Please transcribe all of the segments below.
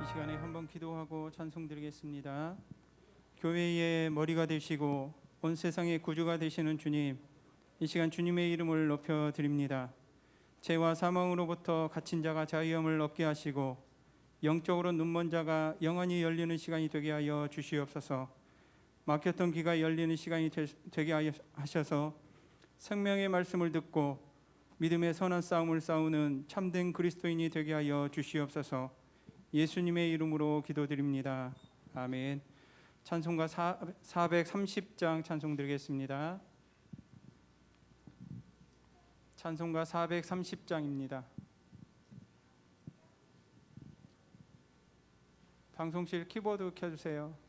시간에 한번 기도하고 찬송드리겠습니다. 교회의 머리가 되시고 온 세상의 구주가 되시는 주님, 이 시간 주님의 이름을 높여드립니다. 죄와 사망으로부터 갇힌 자가 자유함을 얻게 하시고 영적으로 눈먼 자가 영원히 열리는 시간이 되게 하여 주시옵소서. 막혔던 귀가 열리는 시간이 되게 하셔서 생명의 말씀을 듣고 믿음의 선한 싸움을 싸우는 참된 그리스도인이 되게 하여 주시옵소서. 예수님의 이름으로 기도드립니다. 아멘. 찬송가 430장 찬송드리겠습니다. 찬송가 430장입니다. 방송실 키보드 켜주세요.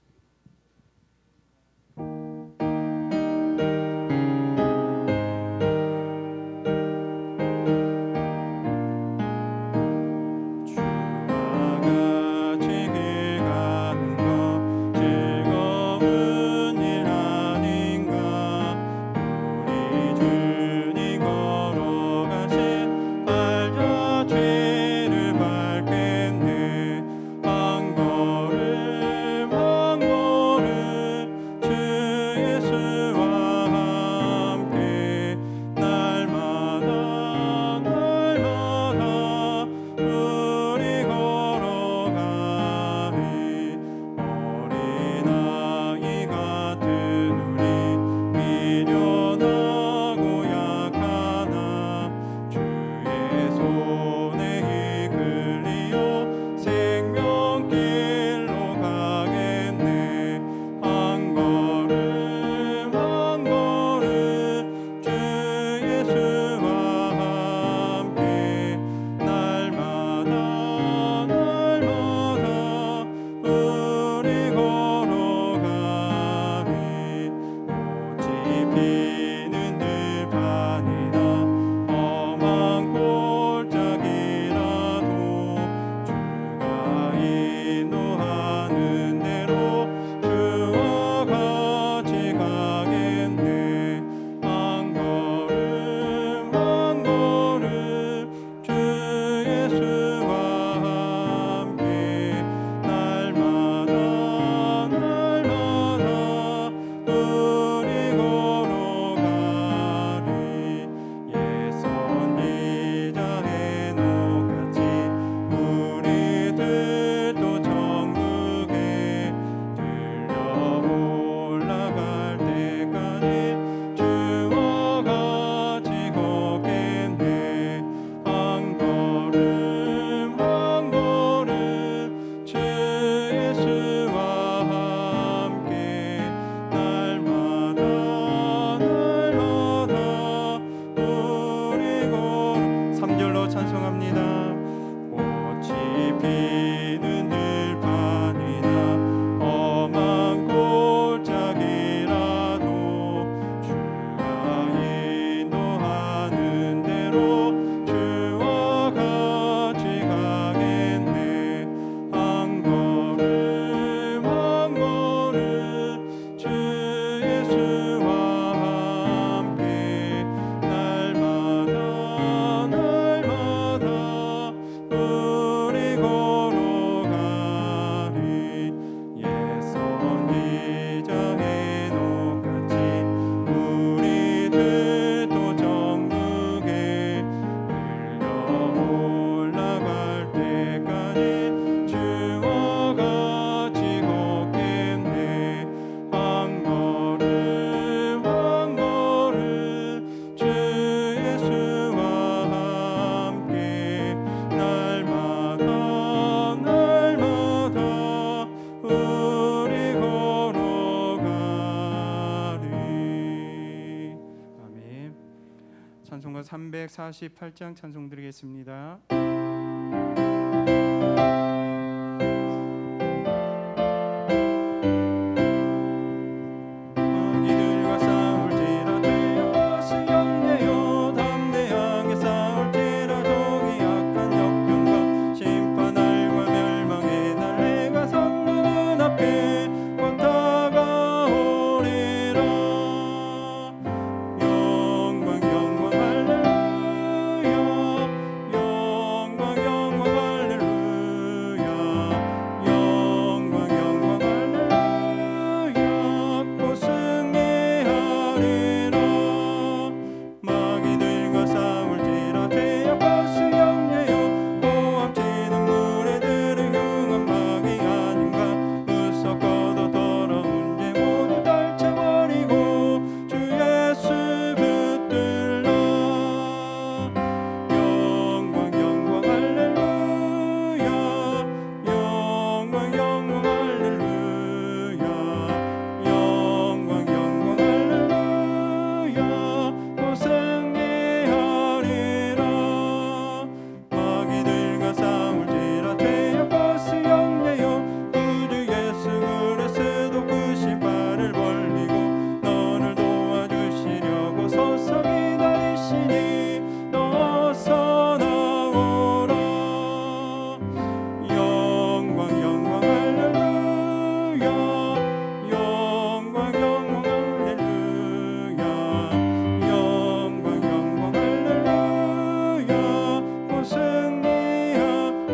찬송가 348장 찬송 드리겠습니다.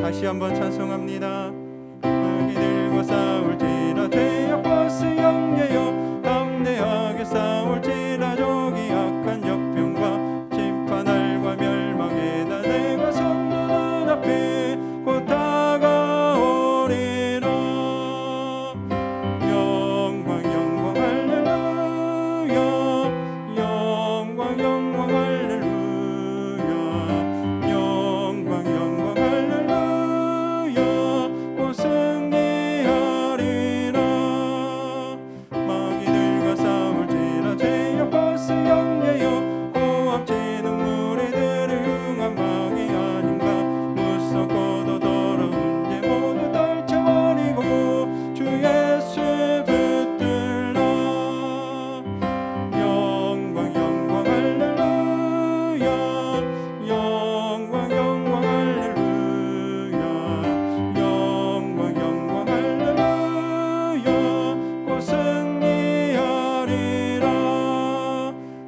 다시 한번 찬송합니다. 마귀들과 싸울지라 죄악 버스 영예여 담대하게 싸울지라 저기 악한 역병과 심판날과 멸망에다 내가 섰는 눈앞에 곧 다가오리라. 영광 영광 할렐루야 영광 영광 할렐루야 영광 영광 할렐루야 곧 승리하리라. 마귀들과 싸울지라 죄악 버스 영예여 고압지는 무리들을 흥한 마귀 아닌가. 무섭고도 더러운 죄 모두 떨쳐버리고 주 예수 붙들라. 영광 영광 할렐루야 영광 영광 할렐루야 영광 영광 할렐루야 곧 승리하리라.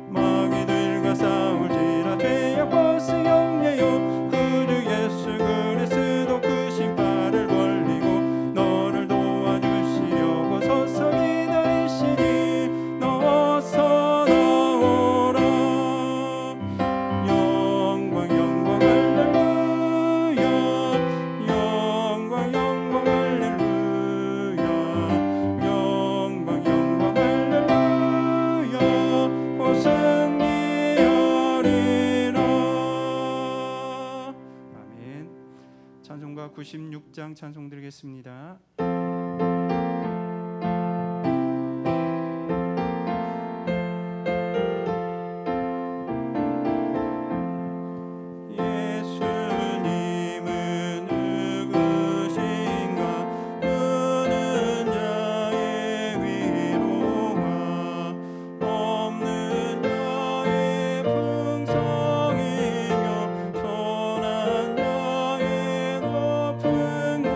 마귀들과 싸울지라 죄악 버스 영예여 그 주 예수 그리스도 그 신발을 벌리고 너를 도와주시려고 서서 기다리시니 너 어서 나오라. 영광 영광 할렐루야 영광 영광 할렐루야 영광 영광 할렐루야 곧 승리하리라. 아멘. 찬송가 96장 찬송 드리겠습니다. 예수님은 누구신가 우는 자의 위로가 없는 자의 풍성이며 천한 자의 높은 것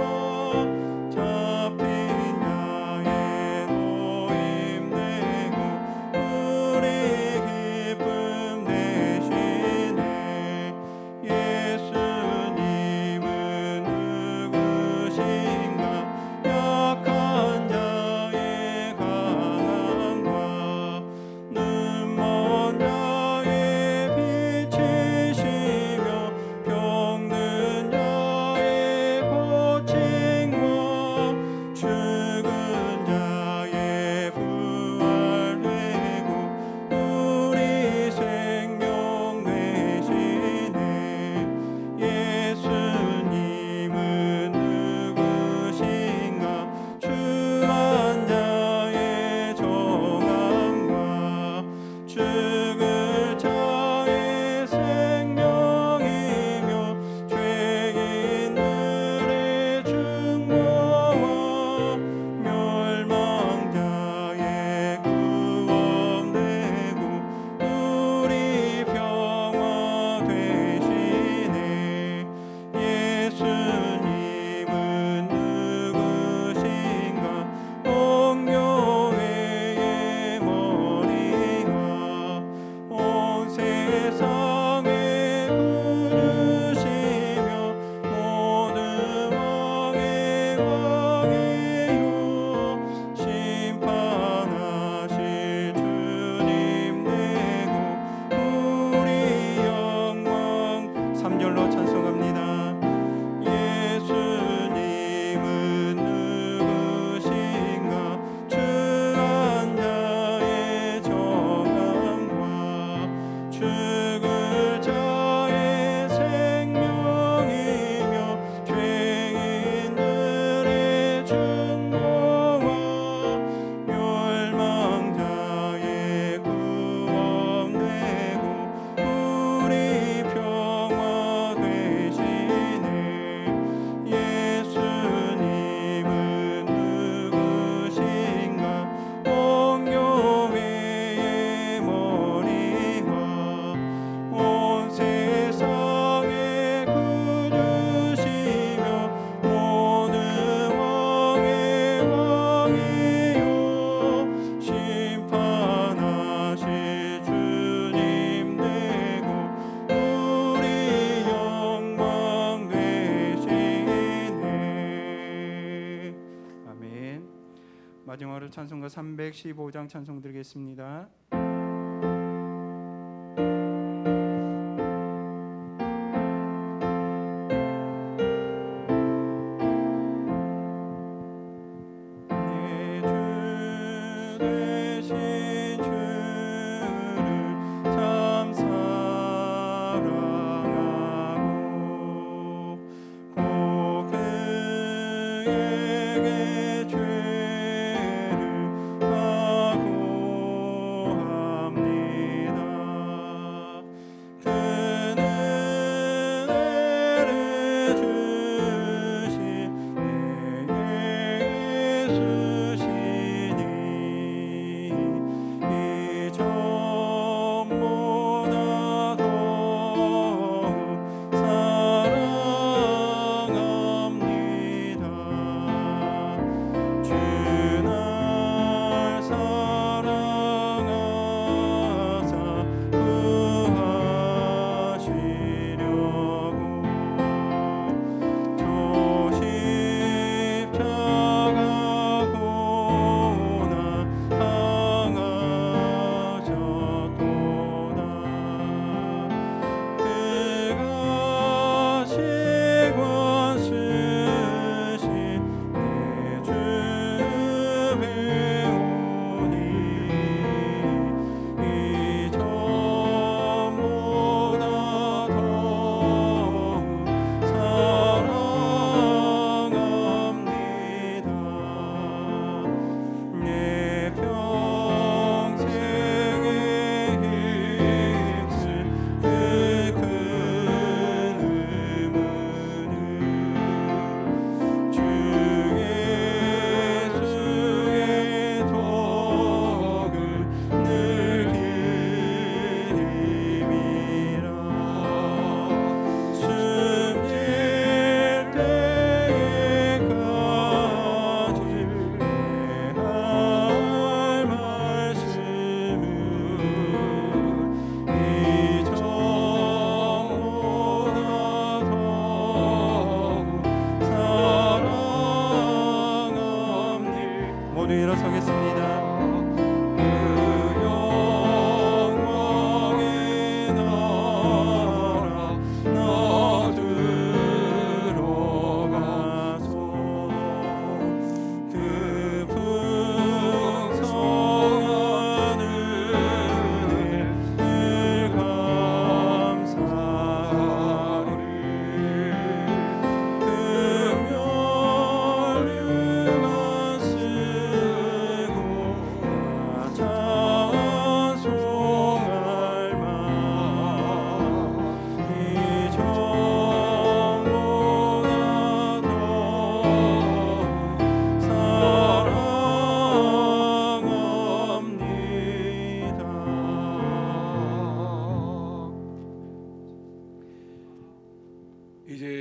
마지막으로 찬송가 315장 찬송 드리겠습니다.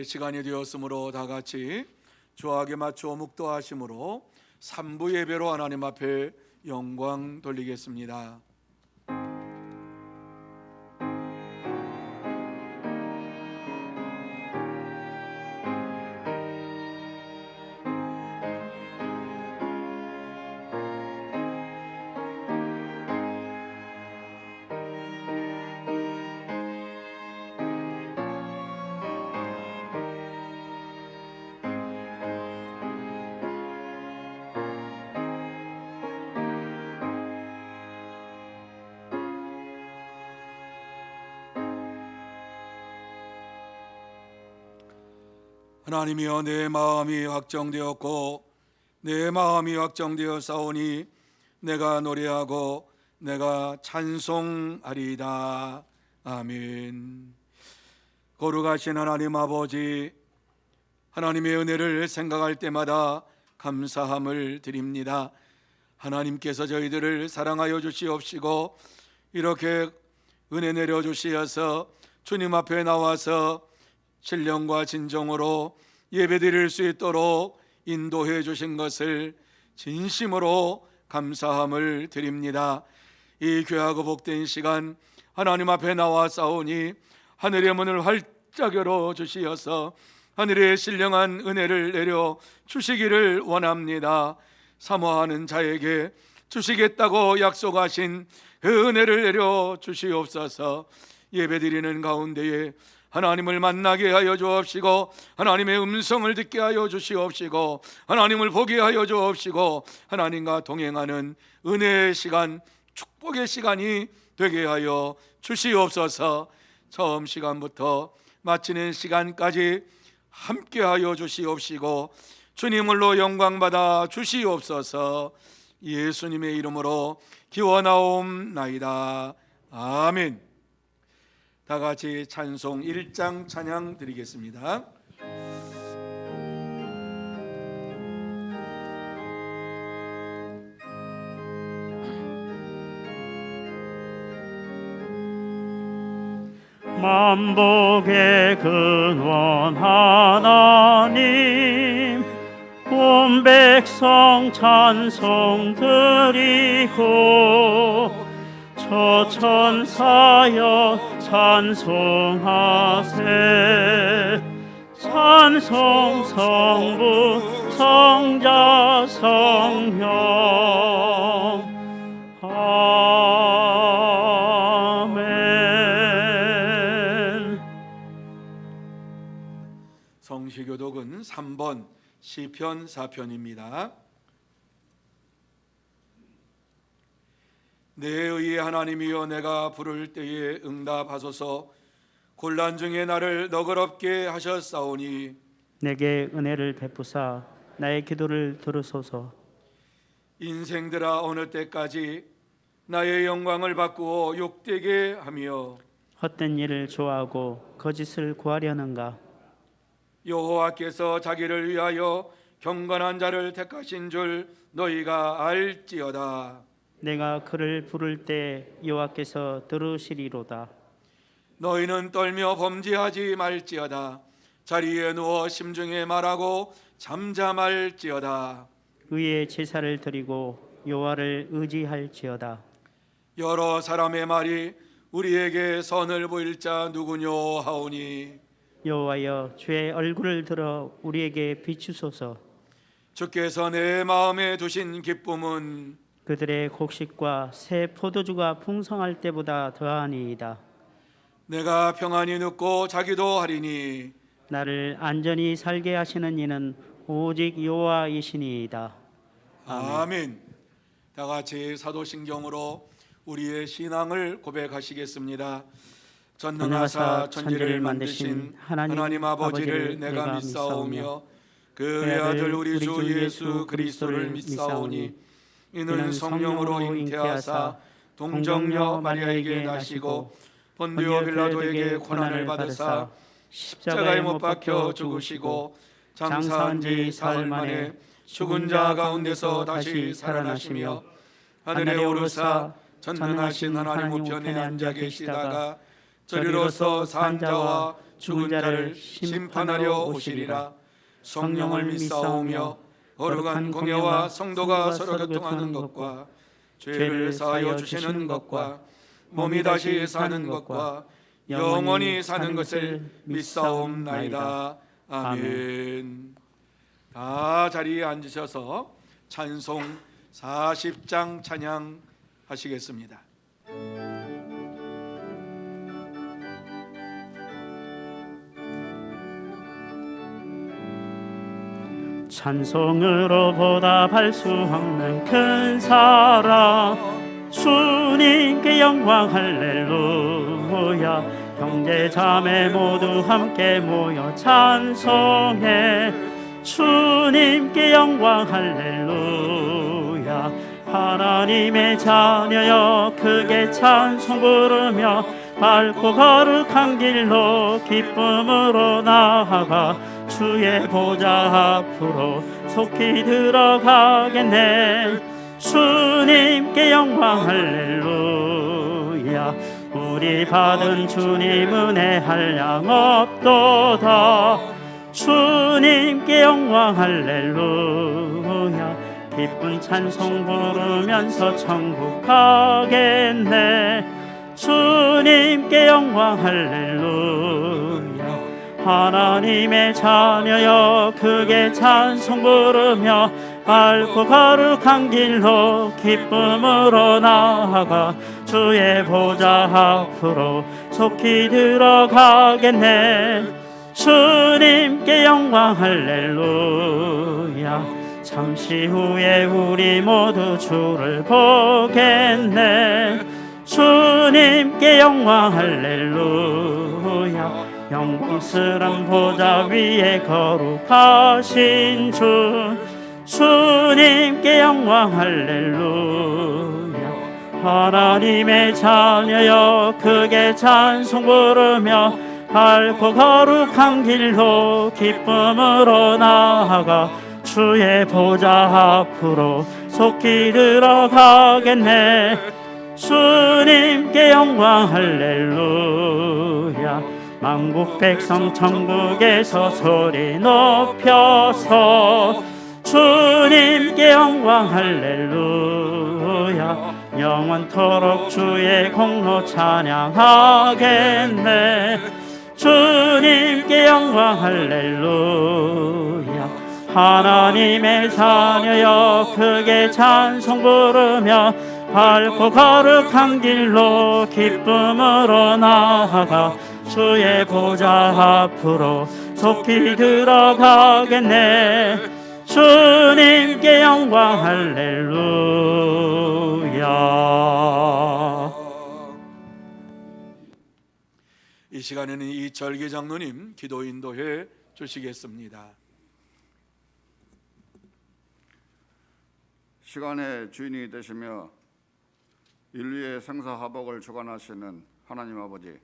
시간이 되었으므로 다 같이 조학에 맞춰 묵도하심으로 3부 예배로 하나님 앞에 영광 돌리겠습니다. 하나님이여, 내 마음이 확정되었고 내 마음이 확정되어 싸우니 내가 노래하고 내가 찬송하리이다. 아멘. 거룩하신 하나님 아버지, 하나님의 은혜를 생각할 때마다 감사함을 드립니다. 하나님께서 저희들을 사랑하여 주시옵시고 이렇게 은혜 내려주시어서 주님 앞에 나와서 신령과 진정으로 예배드릴 수 있도록 인도해 주신 것을 진심으로 감사함을 드립니다. 이 귀하고 복된 시간 하나님 앞에 나와 싸우니 하늘의 문을 활짝 열어 주시어서 하늘의 신령한 은혜를 내려 주시기를 원합니다. 사모하는 자에게 주시겠다고 약속하신 그 은혜를 내려 주시옵소서. 예배드리는 가운데에 하나님을 만나게 하여 주옵시고, 하나님의 음성을 듣게 하여 주시옵시고, 하나님을 보게 하여 주옵시고, 하나님과 동행하는 은혜의 시간, 축복의 시간이 되게 하여 주시옵소서. 처음 시간부터 마치는 시간까지 함께 하여 주시옵시고, 주님을로 영광받아 주시옵소서. 예수님의 이름으로 기원하옵나이다. 아멘. 다 같이 찬송 1장 찬양 드리겠습니다. 만복의 근원 하나님, 온 백성 찬송 드리고, 저 천사여 찬송하세. 찬송 성부 성자 성령. 아멘. 성시교독은 3번 시편 4편입니다. 내 의의 하나님이여, 내가 부를 때에 응답하소서. 곤란 중에 나를 너그럽게 하셨사오니 내게 은혜를 베푸사 나의 기도를 들으소서. 인생들아, 어느 때까지 나의 영광을 바꾸어 욕되게 하며 헛된 일을 좋아하고 거짓을 구하려는가? 여호와께서 자기를 위하여 경건한 자를 택하신 줄 너희가 알지어다. 내가 그를 부를 때 여호와께서 들으시리로다. 너희는 떨며 범죄하지 말지어다. 자리에 누워 심중에 말하고 잠잠할지어다. 의의 제사를 드리고 여호와를 의지할지어다. 여러 사람의 말이 우리에게 선을 보일 자 누구뇨 하오니 여호와여, 주의 얼굴을 들어 우리에게 비추소서. 주께서 내 마음에 두신 기쁨은 그들의 곡식과 새 포도주가 풍성할 때보다 더하니이다. 내가 평안히 눕고 자기도 하리니 나를 안전히 살게 하시는 이는 오직 여호와이시니이다. 아멘. 다 같이 사도신경으로 우리의 신앙을 고백하시겠습니다. 전능하사 천지를 만드신 하나님 아버지를 내가 믿사오며 그 외아들 우리 주 예수 그리스도를 믿사오니 이는 성령으로 잉태하사 동정녀 마리아에게 나시고 본디오 빌라도에게 고난을 받으사 십자가에 못 박혀 죽으시고 장사한 지 사흘 만에 죽은 자 가운데서 다시 살아나시며 하늘에 오르사 전능하신 하나님 우편에 앉아 계시다가 저리로서 산 자와 죽은 자를 심판하려 오시리라. 성령을 믿사오며 거룩한 공예와 성도가 서로 교통하는 것과 죄를 사하여 주시는 것과 몸이 다시 사는 것과 영원히 사는 것을 믿사옵나이다. 아멘. 다 자리에 앉으셔서 찬송 40장 찬양 하시겠습니다. 찬송으로 보답할 수 없는 큰 사랑, 주님께 영광 할렐루야. 형제 자매 모두 함께 모여 찬송해. 주님께 영광 할렐루야. 하나님의 자녀여, 크게 찬송 부르며 밝고 거룩한 길로 기쁨으로 나아가 주의 보좌 앞으로 속히 들어가겠네. 주님께 영광 할렐루야. 우리 받은 주님 은혜 한량 없도다. 주님께 영광 할렐루야. 기쁜 찬송 부르면서 천국 가겠네. 주님께 영광 할렐루야. 하나님의 자녀여, 크게 찬송 부르며 밝고 거룩한 길로 기쁨으로 나아가 주의 보좌 앞으로 속히 들어가겠네. 주님께 영광 할렐루야. 잠시 후에 우리 모두 주를 보겠네. 주님께 영광 할렐루야. 영광스런 보좌 위에 거룩하신 주님께 영광 할렐루야. 하나님의 자녀여 크게 찬송 부르며 밝고 거룩한 길로 기쁨으로 나아가 주의 보좌 앞으로 속히 들어가겠네. 주님께 영광 할렐루야. 만국 백성 천국에서 소리 높여서 주님께 영광 할렐루야. 영원토록 주의 공로 찬양하겠네. 주님께 영광 할렐루야. 하나님의 자녀여 크게 찬송 부르며 밝고 거룩한 길로 기쁨으로 나아가 주의 보좌 앞으로 속히 들어가겠네. 주님께 영광 할렐루야. 이 시간에는 이철기 장로님 기도 인도해 주시겠습니다. 시간의 주인이 되시며 인류의 생사화복을 주관하시는 하나님 아버지,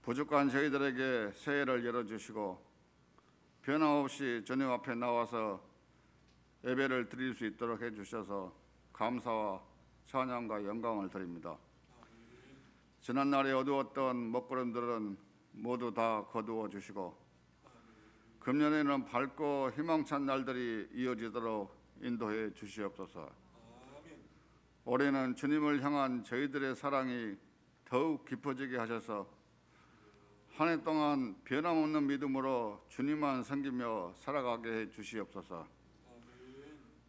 부족한 저희들에게 새해를 열어주시고 변함없이 주님 앞에 나와서 예배를 드릴 수 있도록 해주셔서 감사와 찬양과 영광을 드립니다. 지난날에 어두웠던 먹구름들은 모두 다 거두어 주시고 금년에는 밝고 희망찬 날들이 이어지도록 인도해 주시옵소서. 올해는 주님을 향한 저희들의 사랑이 더욱 깊어지게 하셔서 한 해 동안 변함없는 믿음으로 주님만 섬기며 살아가게 해 주시옵소서.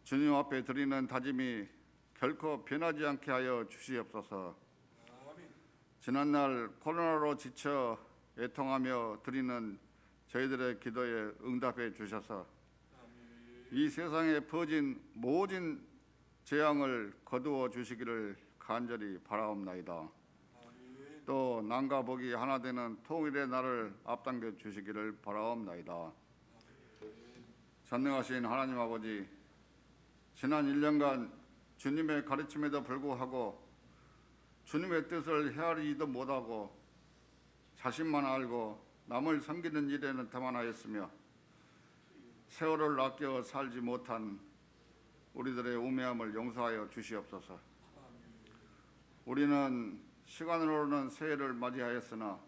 주님 앞에 드리는 다짐이 결코 변하지 않게 하여 주시옵소서. 지난날 코로나로 지쳐 애통하며 드리는 저희들의 기도에 응답해 주셔서 이 세상에 퍼진 모든 재앙을 거두어 주시기를 간절히 바라옵나이다. 또 남과 복이 하나 되는 통일의 날을 앞당겨 주시기를 바라옵나이다. 전능하신 하나님 아버지, 지난 1년간 주님의 가르침에도 불구하고 주님의 뜻을 헤아리지도 못하고 자신만 알고 남을 섬기는 일에는 태만하였으며 세월을 아껴 살지 못한 우리들의 우매함을 용서하여 주시옵소서. 우리는 시간으로는 새해를 맞이하였으나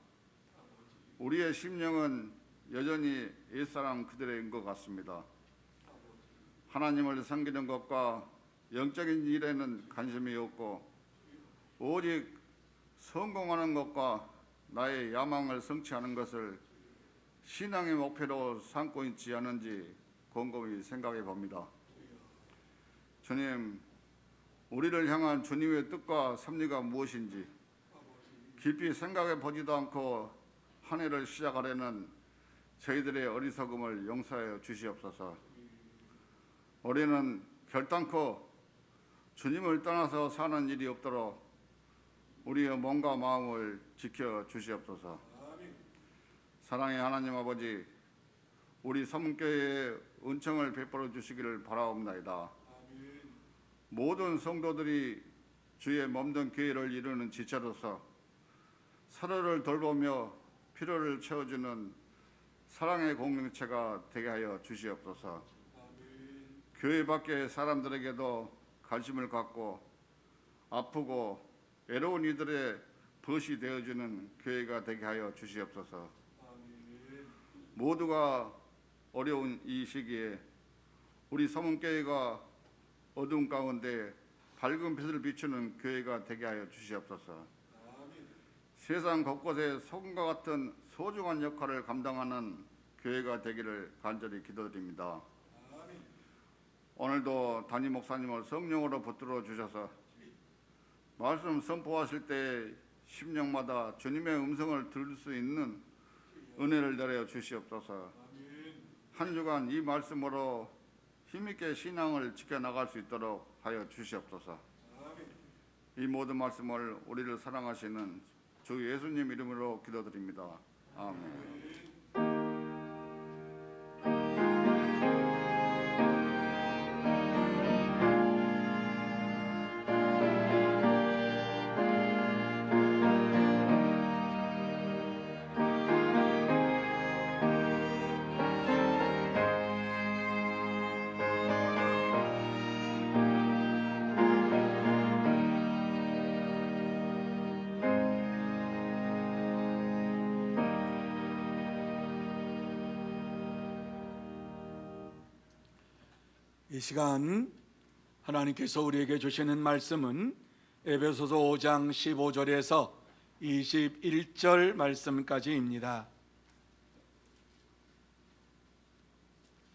우리의 심령은 여전히 옛사람 그대로인 것 같습니다. 하나님을 섬기는 것과 영적인 일에는 관심이 없고 오직 성공하는 것과 나의 야망을 성취하는 것을 신앙의 목표로 삼고 있지 않은지 곰곰이 생각해 봅니다. 주님, 우리를 향한 주님의 뜻과 섭리가 무엇인지 깊이 생각해 보지도 않고 한 해를 시작하려는 저희들의 어리석음을 용서하여 주시옵소서. 올해는 결단코 주님을 떠나서 사는 일이 없도록 우리의 몸과 마음을 지켜 주시옵소서. 사랑의 하나님 아버지, 우리 서문교회에 은총을 베풀어 주시기를 바라옵나이다. 모든 성도들이 주의 몸된 교회를 이루는 지체로서 서로를 돌보며 필요를 채워주는 사랑의 공동체가 되게 하여 주시옵소서. 교회 밖의 사람들에게도 관심을 갖고 아프고 외로운 이들의 벗이 되어주는 교회가 되게 하여 주시옵소서. 모두가 어려운 이 시기에 우리 서문교회가 어두운 가운데 밝은 빛을 비추는 교회가 되게 하여 주시옵소서. 세상 곳곳에 소금과 같은 소중한 역할을 감당하는 교회가 되기를 간절히 기도드립니다. 오늘도 담임 목사님을 성령으로 붙들어 주셔서 말씀 선포하실 때 심령마다 주님의 음성을 들을 수 있는 은혜를 내려 주시옵소서. 한 주간 이 말씀으로 힘있게 신앙을 지켜나갈 수 있도록 하여 주시옵소서. 이 모든 말씀을 우리를 사랑하시는 주 예수님 이름으로 기도드립니다. 아멘. 이 시간 하나님께서 우리에게 주시는 말씀은 에베소서 5장 15절에서 21절 말씀까지입니다.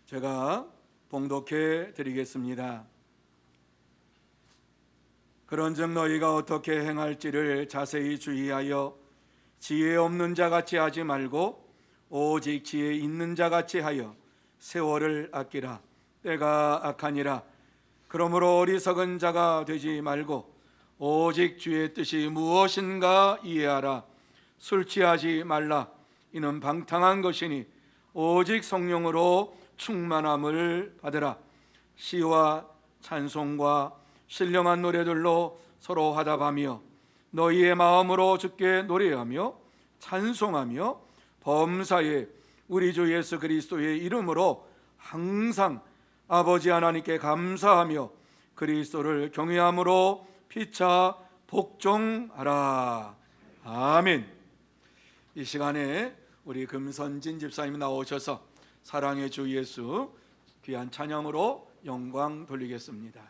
제가 봉독해 드리겠습니다. 그런즉 너희가 어떻게 행할지를 자세히 주의하여 지혜 없는 자같이 하지 말고 오직 지혜 있는 자같이 하여 세월을 아끼라. 때가 악하니라. 그러므로 어리석은 자가 되지 말고 오직 주의 뜻이 무엇인가 이해하라. 술 취하지 말라. 이는 방탕한 것이니 오직 성령으로 충만함을 받으라. 시와 찬송과 신령한 노래들로 서로 화답하며 너희의 마음으로 주께 노래하며 찬송하며 범사에 우리 주 예수 그리스도의 이름으로 항상 아버지 하나님께 감사하며 그리스도를 경외함으로 피차 복종하라. 아멘. 이 시간에 우리 금선진 집사님 나오셔서 사랑의 주 예수 귀한 찬양으로 영광 돌리겠습니다.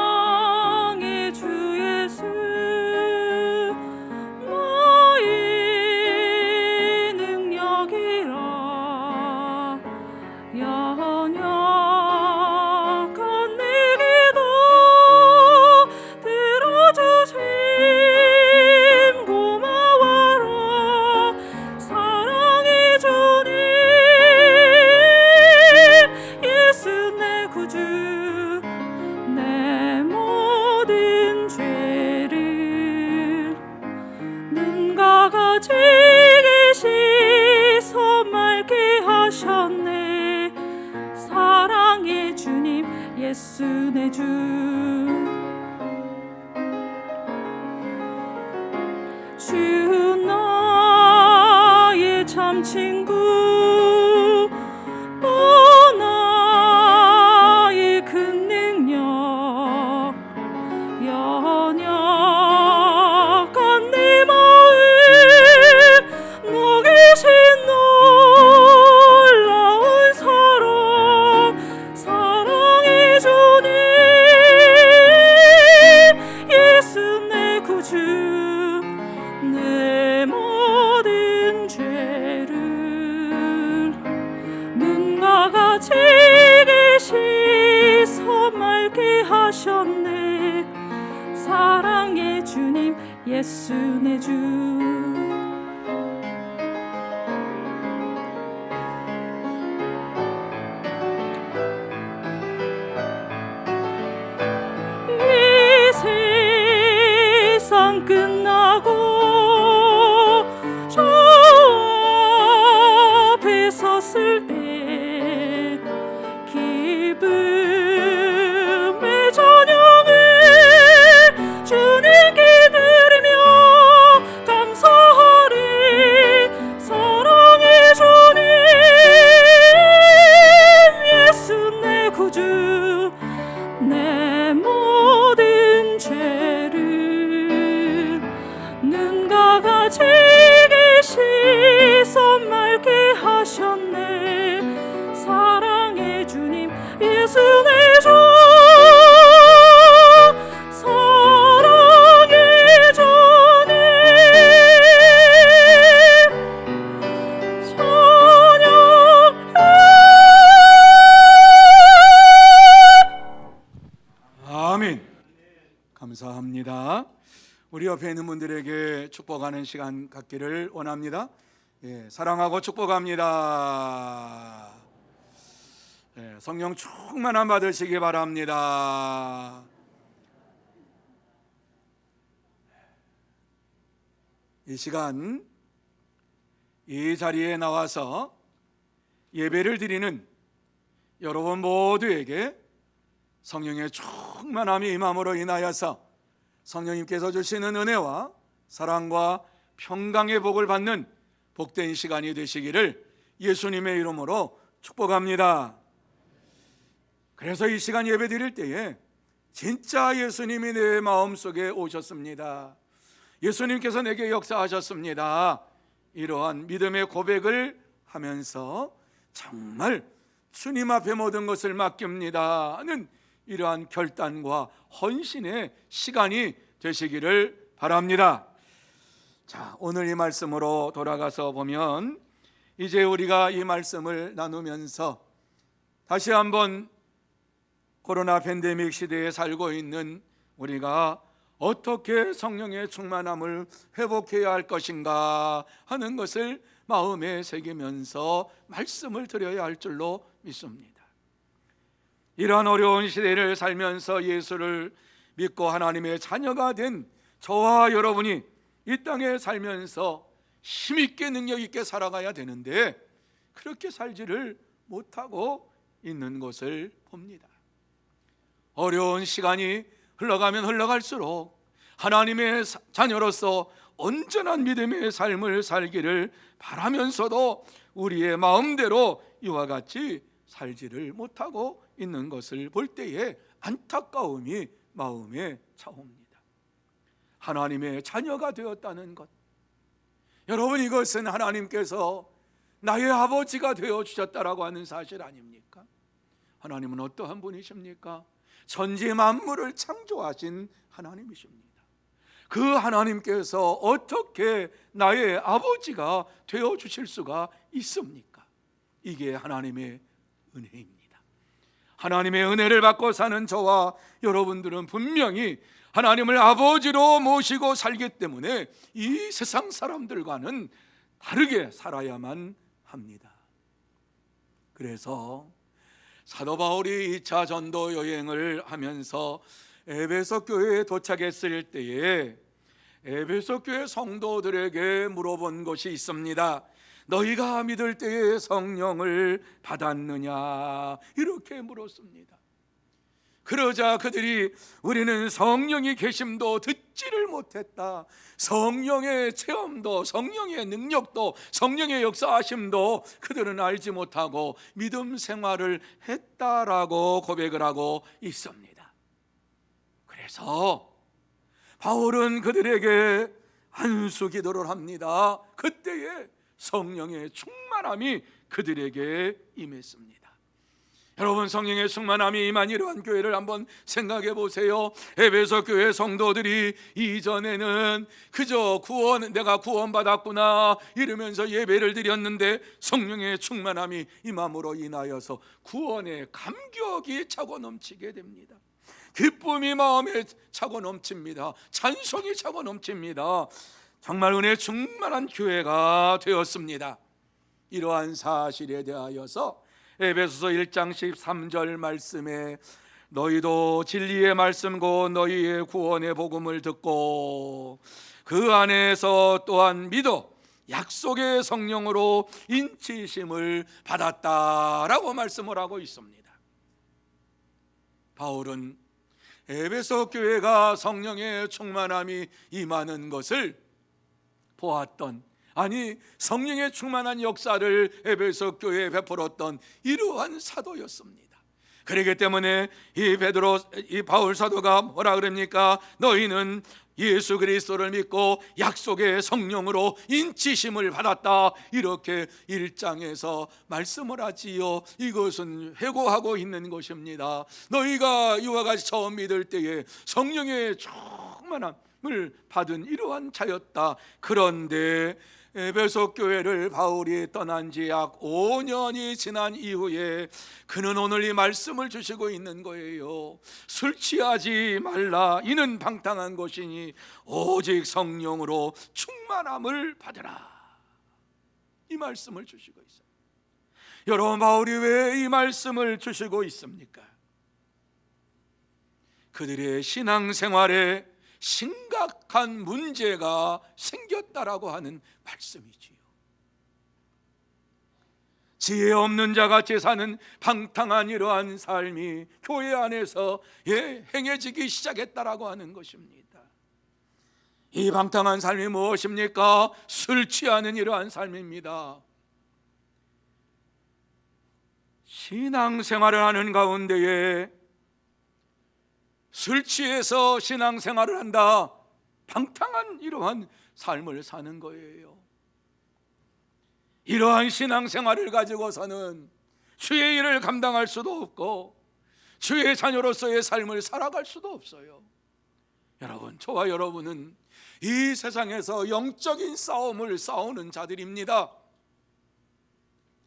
사랑의 주 예수 너의 능력이라 연약한 내 기도 들어주심 고마워라. 사랑의 주님 예수 내 구주 내 모든 죄를 눈과 같이 계시서 맑게 하셨네. 사랑의 주님 예수 내 주 주 나의 참 친구 또 나의 큰 능력 연약한 내 마음 녹이신 놀라운 사랑. 사랑의 주님 예수 내 구주 내 모든 죄를 눈과 같이 계시서 맑게 하셨네. 사랑의 주님 예수 내 주 이 세상 끝나고 저 앞에 섰을 때 기쁨의 저녁을 주님께 드리며 감사하리. 사랑의 주님 예수 내 구주 내 모든 죄를 눈과 같이 계시 손 맑게 하셨네. 사랑의 주님 예수 내 주, 사랑의 주님 찬양해. 아멘. 감사합니다. 우리 옆에 있는 분들에게 축복하는 시간 갖기를 원합니다. 사랑하고 축복합니다. 성령 충만함 받으시기 바랍니다. 이 시간 이 자리에 나와서 예배를 드리는 여러분 모두에게 성령의 충만함이 임함으로 인하여서 성령님께서 주시는 은혜와 사랑과 평강의 복을 받는 복된 시간이 되시기를 예수님의 이름으로 축복합니다. 그래서 이 시간 예배 드릴 때에 진짜 예수님이 내 마음속에 오셨습니다. 예수님께서 내게 역사하셨습니다. 이러한 믿음의 고백을 하면서 정말 주님 앞에 모든 것을 맡깁니다 하는 이러한 결단과 헌신의 시간이 되시기를 바랍니다. 자, 오늘 이 말씀으로 돌아가서 보면 이제 우리가 이 말씀을 나누면서 다시 한번 코로나 팬데믹 시대에 살고 있는 우리가 어떻게 성령의 충만함을 회복해야 할 것인가 하는 것을 마음에 새기면서 말씀을 드려야 할 줄로 믿습니다. 이러한 어려운 시대를 살면서 예수를 믿고 하나님의 자녀가 된 저와 여러분이 이 땅에 살면서 힘있게 능력있게 살아가야 되는데 그렇게 살지를 못하고 있는 것을 봅니다. 어려운 시간이 흘러가면 흘러갈수록 하나님의 자녀로서 온전한 믿음의 삶을 살기를 바라면서도 우리의 마음대로 이와 같이 살지를 못하고 있는 것을 볼 때에 안타까움이 마음에 차옵니다. 하나님의 자녀가 되었다는 것, 여러분, 이것은 하나님께서 나의 아버지가 되어주셨다라고 하는 사실 아닙니까? 하나님은 어떠한 분이십니까? 천지 만물을 창조하신 하나님이십니다. 그 하나님께서 어떻게 나의 아버지가 되어주실 수가 있습니까? 이게 하나님의 은혜입니다. 하나님의 은혜를 받고 사는 저와 여러분들은 분명히 하나님을 아버지로 모시고 살기 때문에 이 세상 사람들과는 다르게 살아야만 합니다. 그래서 사도 바울이 2차 전도 여행을 하면서 에베소 교회에 도착했을 때에 에베소 교회 성도들에게 물어본 것이 있습니다. 너희가 믿을 때에 성령을 받았느냐? 이렇게 물었습니다. 그러자 그들이 우리는 성령이 계심도 듣지를 못했다. 성령의 체험도, 성령의 능력도, 성령의 역사하심도 그들은 알지 못하고 믿음 생활을 했다라고 고백을 하고 있습니다. 그래서 바울은 그들에게 안수 기도를 합니다. 그때에 성령의 충만함이 그들에게 임했습니다. 여러분, 성령의 충만함이 임한 이러한 교회를 한번 생각해 보세요. 에베소 교회 성도들이 이전에는 그저 내가 구원받았구나 이러면서 예배를 드렸는데 성령의 충만함이 임함으로 인하여서 구원의 감격이 차고 넘치게 됩니다. 기쁨이 마음에 차고 넘칩니다. 찬송이 차고 넘칩니다. 정말 은혜 충만한 교회가 되었습니다. 이러한 사실에 대하여서 에베소서 1장 13절 말씀에 너희도 진리의 말씀 곧 너희의 구원의 복음을 듣고 그 안에서 또한 믿어 약속의 성령으로 인치심을 받았다라고 말씀을 하고 있습니다. 바울은 에베소 교회가 성령의 충만함이 임하는 것을 보았던, 아니 성령의 충만한 역사를 에베소 교회에 베풀었던 이러한 사도였습니다. 그렇기 때문에 이 바울 사도가 뭐라 그럽니까? 너희는 예수 그리스도를 믿고 약속의 성령으로 인치심을 받았다, 이렇게 1장에서 말씀을 하지요. 이것은 회고하고 있는 것입니다. 너희가 이와 같이 처음 믿을 때에 성령의 충만함을 받은 이러한 자였다. 그런데 에베소 교회를 바울이 떠난 지 약 5년이 지난 이후에 그는 오늘 이 말씀을 주시고 있는 거예요. 술 취하지 말라, 이는 방탕한 것이니 오직 성령으로 충만함을 받으라, 이 말씀을 주시고 있어요. 여러분, 바울이 왜 이 말씀을 주시고 있습니까? 그들의 신앙생활에 심각한 문제가 생겼다라고 하는 말씀이지요. 지혜 없는 자같이 사는 방탕한 이러한 삶이 교회 안에서 행해지기 시작했다라고 하는 것입니다. 이 방탕한 삶이 무엇입니까? 술 취하는 이러한 삶입니다. 신앙생활을 하는 가운데에 술 취해서 신앙생활을 한다, 방탕한 이러한 삶을 사는 거예요. 이러한 신앙생활을 가지고서는 주의 일을 감당할 수도 없고 주의 자녀로서의 삶을 살아갈 수도 없어요. 여러분, 저와 여러분은 이 세상에서 영적인 싸움을 싸우는 자들입니다.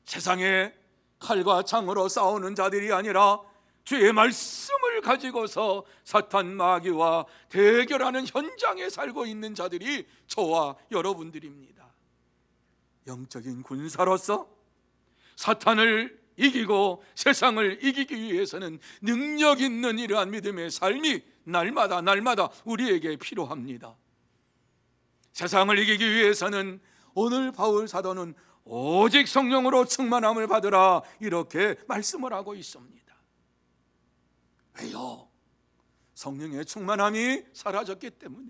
세상에 칼과 창으로 싸우는 자들이 아니라 주의 말씀을 가지고서 사탄 마귀와 대결하는 현장에 살고 있는 자들이 저와 여러분들입니다. 영적인 군사로서 사탄을 이기고 세상을 이기기 위해서는 능력 있는 이러한 믿음의 삶이 날마다 우리에게 필요합니다. 세상을 이기기 위해서는 오늘 바울 사도는 오직 성령으로 충만함을 받으라, 이렇게 말씀을 하고 있습니다. 왜요? 성령의 충만함이 사라졌기 때문에.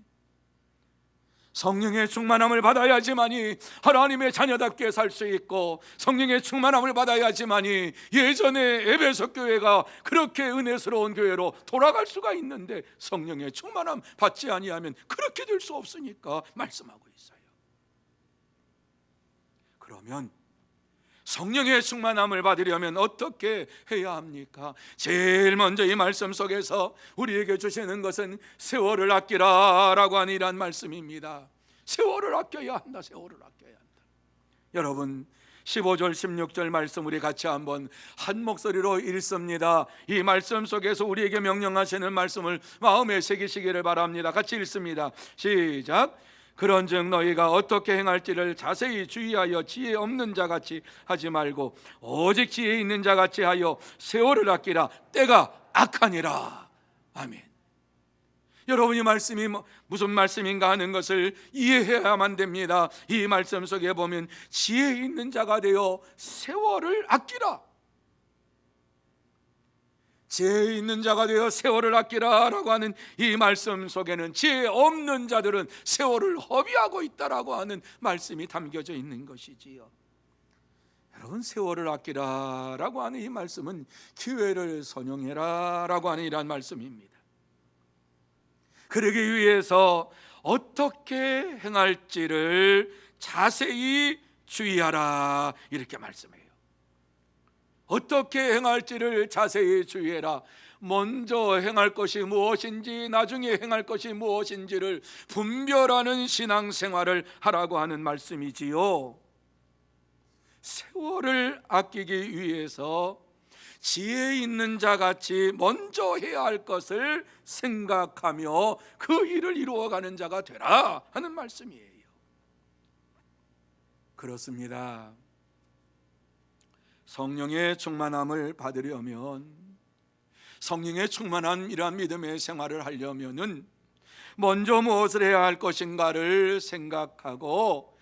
성령의 충만함을 받아야지만이 하나님의 자녀답게 살 수 있고, 성령의 충만함을 받아야지만이 예전에 에베소 교회가 그렇게 은혜스러운 교회로 돌아갈 수가 있는데, 성령의 충만함 받지 아니하면 그렇게 될 수 없으니까 말씀하고 있어요. 그러면 성령의 충만함을 받으려면 어떻게 해야 합니까? 제일 먼저 이 말씀 속에서 우리에게 주시는 것은 세월을 아끼라라고 하는 이란 말씀입니다. 세월을 아껴야 한다. 세월을 아껴야 한다. 여러분, 15절 16절 말씀 우리 같이 한번 한 목소리로 읽습니다. 이 말씀 속에서 우리에게 명령하시는 말씀을 마음에 새기시기를 바랍니다. 같이 읽습니다. 시작. 그런즉 너희가 어떻게 행할지를 자세히 주의하여 지혜 없는 자같이 하지 말고 오직 지혜 있는 자같이 하여 세월을 아끼라. 때가 악하니라. 아멘. 여러분, 이 말씀이 무슨 말씀인가 하는 것을 이해해야만 됩니다. 이 말씀 속에 보면 지혜 있는 자가 되어 세월을 아끼라, 지혜 있는 자가 되어 세월을 아끼라라고 하는 이 말씀 속에는 지혜 없는 자들은 세월을 허비하고 있다라고 하는 말씀이 담겨져 있는 것이지요. 여러분, 세월을 아끼라라고 하는 이 말씀은 기회를 선용해라라고 하는 이러한 말씀입니다. 그러기 위해서 어떻게 행할지를 자세히 주의하라, 이렇게 말씀해요. 어떻게 행할지를 자세히 주의해라. 먼저 행할 것이 무엇인지 나중에 행할 것이 무엇인지를 분별하는 신앙생활을 하라고 하는 말씀이지요. 세월을 아끼기 위해서 지혜 있는 자같이 먼저 해야 할 것을 생각하며 그 일을 이루어가는 자가 되라 하는 말씀이에요. 그렇습니다. 성령의 충만함을 받으려면, 성령의 충만함이란 믿음의 생활을 하려면은 먼저 무엇을 해야 할 것인가를 생각하고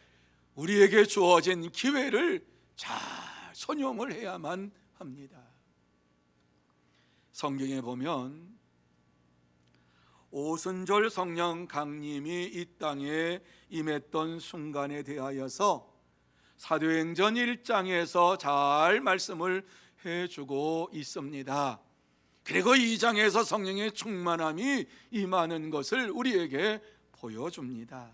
우리에게 주어진 기회를 잘 선용을 해야만 합니다. 성경에 보면 오순절 성령 강림이 이 땅에 임했던 순간에 대하여서 사도행전 1장에서 잘 말씀을 해주고 있습니다. 그리고 2장에서 성령의 충만함이 임하는 것을 우리에게 보여줍니다.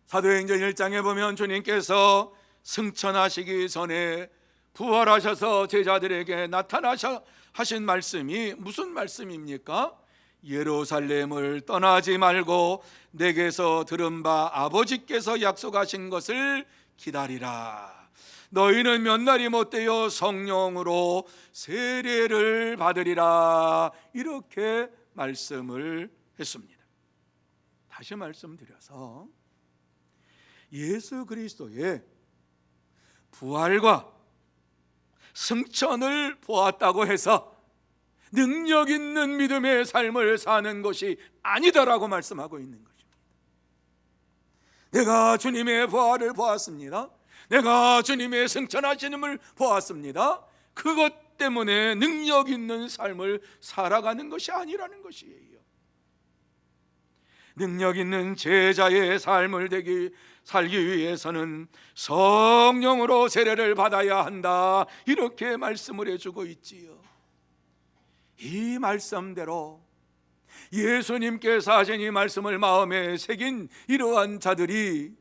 사도행전 1장에 보면 주님께서 승천하시기 전에 부활하셔서 제자들에게 하신 말씀이 무슨 말씀입니까? 예루살렘을 떠나지 말고 내게서 들은 바 아버지께서 약속하신 것을 기다리라. 너희는 몇 날이 못되어 성령으로 세례를 받으리라. 이렇게 말씀을 했습니다. 다시 말씀드려서 예수 그리스도의 부활과 승천을 보았다고 해서 능력 있는 믿음의 삶을 사는 것이 아니다라고 말씀하고 있는 것입니다. 내가 주님의 부활을 보았습니다. 내가 주님의 승천하심을 보았습니다. 그것 때문에 능력 있는 삶을 살아가는 것이 아니라는 것이에요. 능력 있는 제자의 삶을 살기 위해서는 성령으로 세례를 받아야 한다. 이렇게 말씀을 해주고 있지요. 이 말씀대로 예수님께서 하신 이 말씀을 마음에 새긴 이러한 자들이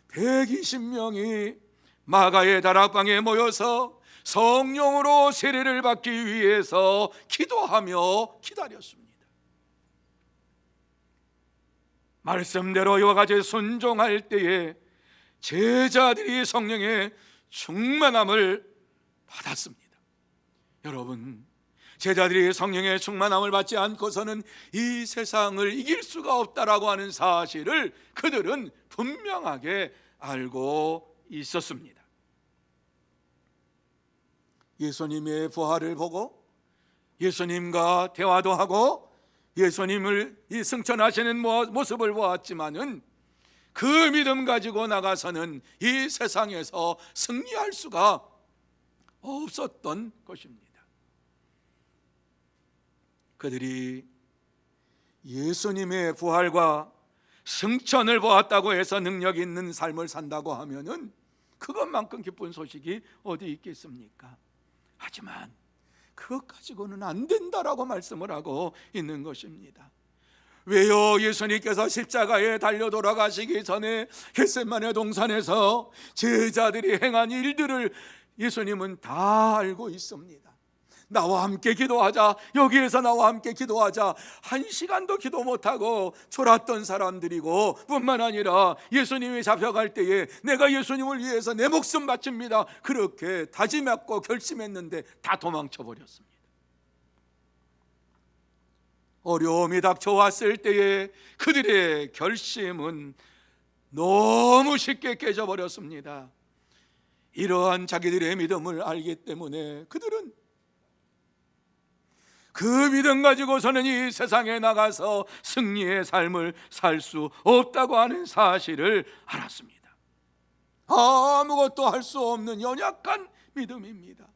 120명이 마가의 다락방에 모여서 성령으로 세례를 받기 위해서 기도하며 기다렸습니다. 말씀대로 이와 같이 순종할 때에 제자들이 성령의 충만함을 받았습니다. 여러분, 제자들이 성령의 충만함을 받지 않고서는 이 세상을 이길 수가 없다라고 하는 사실을 그들은 분명하게 알고 있었습니다. 예수님의 부활을 보고 예수님과 대화도 하고 예수님을 이 승천하시는 모습을 보았지만은 그 믿음 가지고 나가서는 이 세상에서 승리할 수가 없었던 것입니다. 그들이 예수님의 부활과 승천을 보았다고 해서 능력 있는 삶을 산다고 하면은 그것만큼 기쁜 소식이 어디 있겠습니까? 하지만 그것 가지고는 안 된다라고 말씀을 하고 있는 것입니다. 왜요? 예수님께서 십자가에 달려 돌아가시기 전에 겟세마네 동산에서 제자들이 행한 일들을 예수님은 다 알고 있습니다. 나와 함께 기도하자, 여기에서 나와 함께 기도하자, 1시간도 기도 못하고 졸았던 사람들이고, 뿐만 아니라 예수님이 잡혀갈 때에 내가 예수님을 위해서 내 목숨 바칩니다, 그렇게 다짐했고 결심했는데 다 도망쳐 버렸습니다. 어려움이 닥쳐왔을 때에 그들의 결심은 너무 쉽게 깨져버렸습니다. 이러한 자기들의 믿음을 알기 때문에 그들은 그 믿음 가지고서는 이 세상에 나가서 승리의 삶을 살 수 없다고 하는 사실을 알았습니다. 아무것도 할 수 없는 연약한 믿음입니다.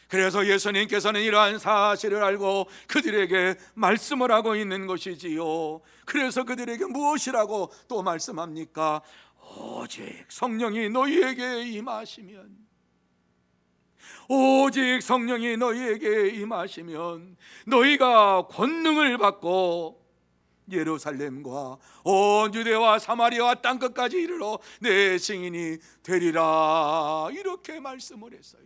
그래서 예수님께서는 이러한 사실을 알고 그들에게 말씀을 하고 있는 것이지요. 그래서 그들에게 무엇이라고 또 말씀합니까? 오직 성령이 너희에게 임하시면, 오직 성령이 너희에게 임하시면 너희가 권능을 받고 예루살렘과 온 유대와 사마리아와 땅끝까지 이르러 내 증인이 되리라. 이렇게 말씀을 했어요.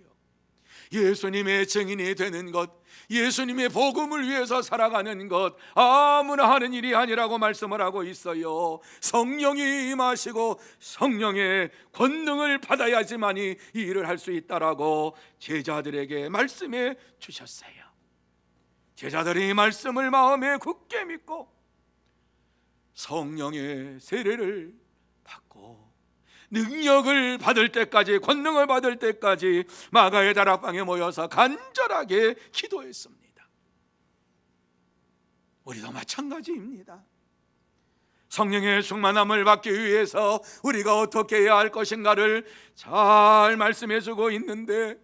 예수님의 증인이 되는 것, 예수님의 복음을 위해서 살아가는 것, 아무나 하는 일이 아니라고 말씀을 하고 있어요. 성령이 임하시고 성령의 권능을 받아야지만이 이 일을 할 수 있다라고 제자들에게 말씀해 주셨어요. 제자들이 이 말씀을 마음에 굳게 믿고 성령의 세례를 받고 능력을 받을 때까지, 권능을 받을 때까지 마가의 다락방에 모여서 간절하게 기도했습니다. 우리도 마찬가지입니다. 성령의 충만함을 받기 위해서 우리가 어떻게 해야 할 것인가를 잘 말씀해 주고 있는데,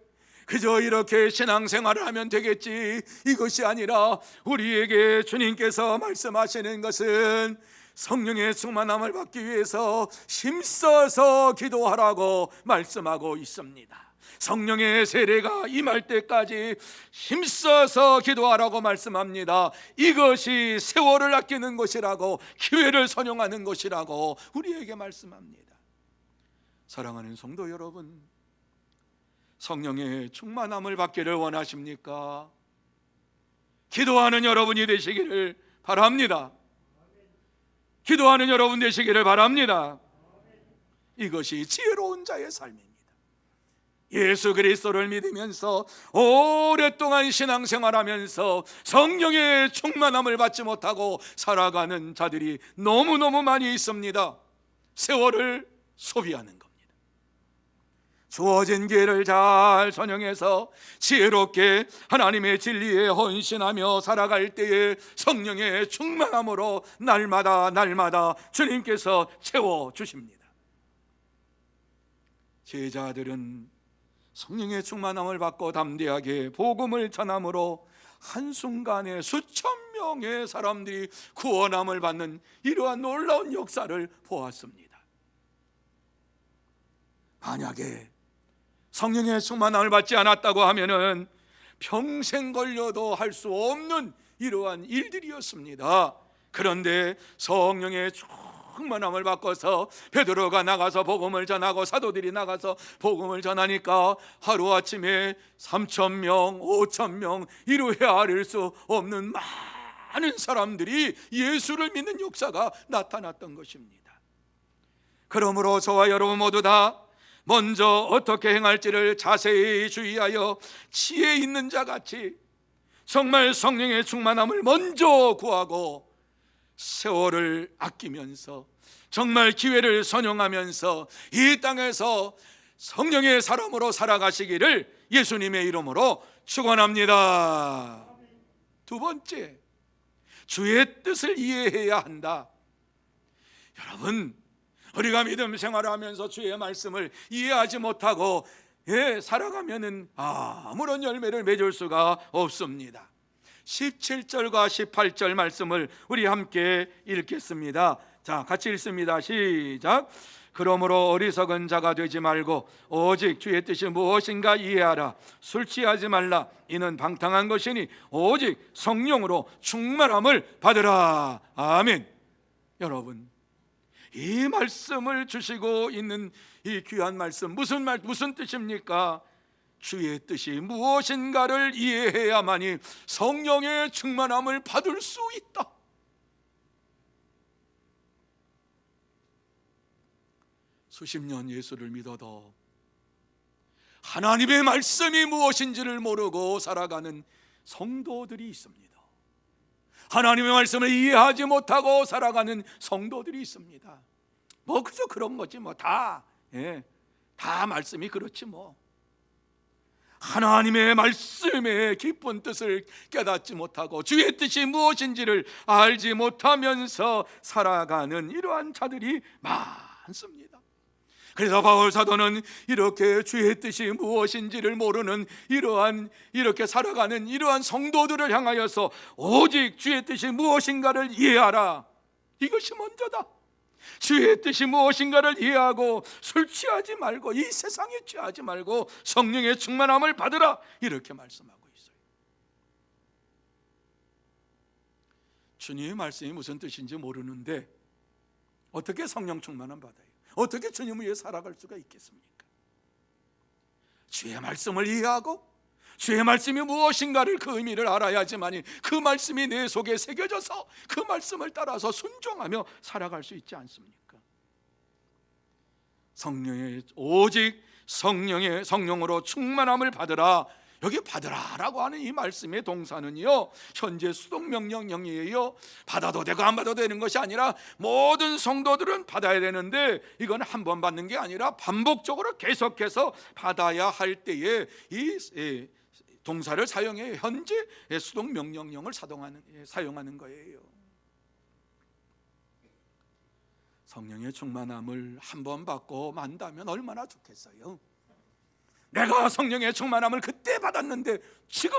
그저 이렇게 신앙생활을 하면 되겠지, 이것이 아니라 우리에게 주님께서 말씀하시는 것은 성령의 충만함을 받기 위해서 힘써서 기도하라고 말씀하고 있습니다. 성령의 세례가 임할 때까지 힘써서 기도하라고 말씀합니다. 이것이 세월을 아끼는 것이라고, 기회를 선용하는 것이라고 우리에게 말씀합니다. 사랑하는 성도 여러분, 성령의 충만함을 받기를 원하십니까? 기도하는 여러분이 되시기를 바랍니다. 기도하는 여러분 되시기를 바랍니다. 이것이 지혜로운 자의 삶입니다. 예수 그리스도를 믿으면서 오랫동안 신앙생활하면서 성령의 충만함을 받지 못하고 살아가는 자들이 너무너무 많이 있습니다. 세월을 소비하는 겁니다. 주어진 기회를 잘 선용해서 지혜롭게 하나님의 진리에 헌신하며 살아갈 때에 성령의 충만함으로 날마다 주님께서 채워주십니다. 제자들은 성령의 충만함을 받고 담대하게 복음을 전함으로 한순간에 수천 명의 사람들이 구원함을 받는 이러한 놀라운 역사를 보았습니다. 만약에 성령의 충만함을 받지 않았다고 하면은 평생 걸려도 할 수 없는 이러한 일들이었습니다. 그런데 성령의 충만함을 받고서 베드로가 나가서 복음을 전하고 사도들이 나가서 복음을 전하니까 하루아침에 3,000명, 5,000명 이루 헤아릴 수 없는 많은 사람들이 예수를 믿는 역사가 나타났던 것입니다. 그러므로 저와 여러분 모두 다 먼저 어떻게 행할지를 자세히 주의하여 지혜 있는 자같이 정말 성령의 충만함을 먼저 구하고 세월을 아끼면서 정말 기회를 선용하면서 이 땅에서 성령의 사람으로 살아가시기를 예수님의 이름으로 축원합니다. 두 번째, 주의 뜻을 이해해야 한다. 여러분, 우리가 믿음 생활을 하면서 주의 말씀을 이해하지 못하고 살아가면은 아무런 열매를 맺을 수가 없습니다. 17절과 18절 말씀을 우리 함께 읽겠습니다. 자, 같이 읽습니다. 시작. 그러므로 어리석은 자가 되지 말고 오직 주의 뜻이 무엇인가 이해하라. 술 취하지 말라. 이는 방탕한 것이니 오직 성령으로 충만함을 받으라. 아멘. 여러분, 이 말씀을 주시고 있는 이 귀한 말씀, 무슨 뜻입니까? 주의 뜻이 무엇인가를 이해해야만이 성령의 충만함을 받을 수 있다. 수십 년 예수를 믿어도 하나님의 말씀이 무엇인지를 모르고 살아가는 성도들이 있습니다. 하나님의 말씀을 이해하지 못하고 살아가는 성도들이 있습니다. 뭐 그저 그런 거지 뭐 다 말씀이 그렇지 뭐. 하나님의 말씀의 깊은 뜻을 깨닫지 못하고 주의 뜻이 무엇인지를 알지 못하면서 살아가는 이러한 자들이 많습니다. 그래서 바울 사도는 이렇게 주의 뜻이 무엇인지를 모르는 이렇게 살아가는 이러한 성도들을 향하여서 오직 주의 뜻이 무엇인가를 이해하라. 이것이 먼저다. 주의 뜻이 무엇인가를 이해하고 술 취하지 말고 이 세상에 취하지 말고 성령의 충만함을 받으라. 이렇게 말씀하고 있어요. 주님의 말씀이 무슨 뜻인지 모르는데 어떻게 성령 충만함 받아요? 어떻게 주님 위해 살아갈 수가 있겠습니까? 주의 말씀을 이해하고 주의 말씀이 무엇인가를 그 의미를 알아야지만이 그 말씀이 내 속에 새겨져서 그 말씀을 따라서 순종하며 살아갈 수 있지 않습니까? 오직 성령으로 충만함을 받으라. 여기 받으라라고 하는 이 말씀의 동사는요, 현재 수동명령형이에요. 받아도 되고 안 받아도 되는 것이 아니라 모든 성도들은 받아야 되는데 이건 한 번 받는 게 아니라 반복적으로 계속해서 받아야 할 때에 이 동사를 사용해 현재 수동명령형을 사용하는 거예요. 성령의 충만함을 한 번 받고 만다면 얼마나 좋겠어요. 내가 성령의 충만함을 그때 받았는데 지금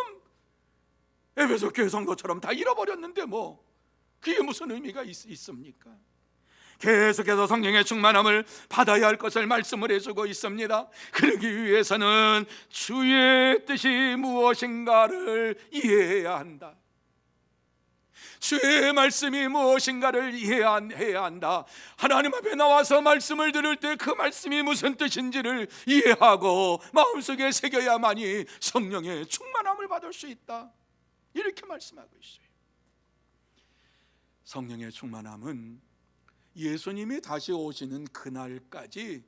에베소 교회 성도처럼 다 잃어버렸는데 뭐 그게 무슨 의미가 있습니까? 계속해서 성령의 충만함을 받아야 할 것을 말씀을 해주고 있습니다. 그러기 위해서는 주의 뜻이 무엇인가를 이해해야 한다. 주의 말씀이 무엇인가를 이해해야 한다. 하나님 앞에 나와서 말씀을 들을 때 그 말씀이 무슨 뜻인지를 이해하고 마음속에 새겨야만이 성령의 충만함을 받을 수 있다. 이렇게 말씀하고 있어요. 성령의 충만함은 예수님이 다시 오시는 그날까지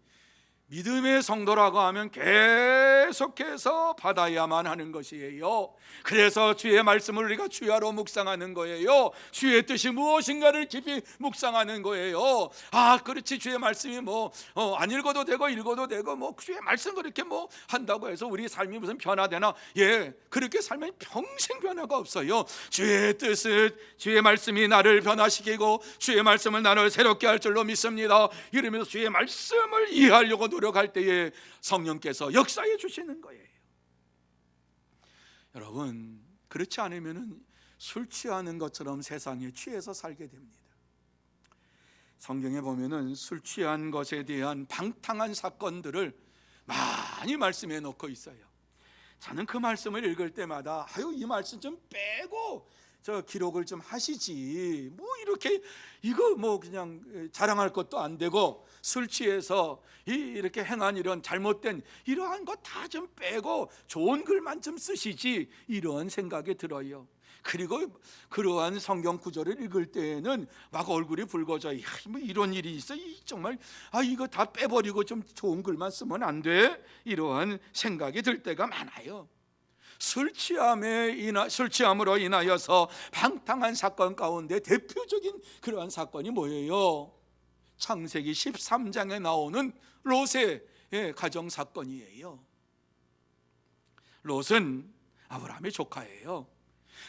믿음의 성도라고 하면 계속해서 받아야만 하는 것이에요. 그래서 주의 말씀을 우리가 주야로 묵상하는 거예요. 주의 뜻이 무엇인가를 깊이 묵상하는 거예요. 아, 그렇지, 주의 말씀이 안 읽어도 되고 읽어도 되고 주의 말씀 그렇게 한다고 해서 우리 삶이 무슨 변화되나? 예, 그렇게 살면 평생 변화가 없어요. 주의 뜻은 주의 말씀이 나를 변화시키고 주의 말씀을 나를 새롭게 할 줄로 믿습니다. 이러면서 주의 말씀을 이해하려고 노력할 때에 성령께서 역사해 주시는 거예요. 여러분, 그렇지 않으면 술 취하는 것처럼 세상에 취해서 살게 됩니다. 성경에 보면은 술 취한 것에 대한 방탕한 사건들을 많이 말씀해 놓고 있어요. 저는 그 말씀을 읽을 때마다 이 말씀 좀 빼고 저 기록을 좀 하시지, 이렇게 이거 그냥 자랑할 것도 안 되고 술 취해서 이렇게 행한 이런 잘못된 이러한 거 다 좀 빼고 좋은 글만 좀 쓰시지, 이런 생각이 들어요. 그리고 그러한 성경 구절을 읽을 때에는 막 얼굴이 붉어져. 이런 일이 있어? 정말 이거 다 빼버리고 좀 좋은 글만 쓰면 안 돼? 이러한 생각이 들 때가 많아요. 술 취함으로 인하여서 방탕한 사건 가운데 대표적인 그러한 사건이 뭐예요? 창세기 13장에 나오는 롯의 가정 사건이에요. 롯은 아브라함의 조카예요.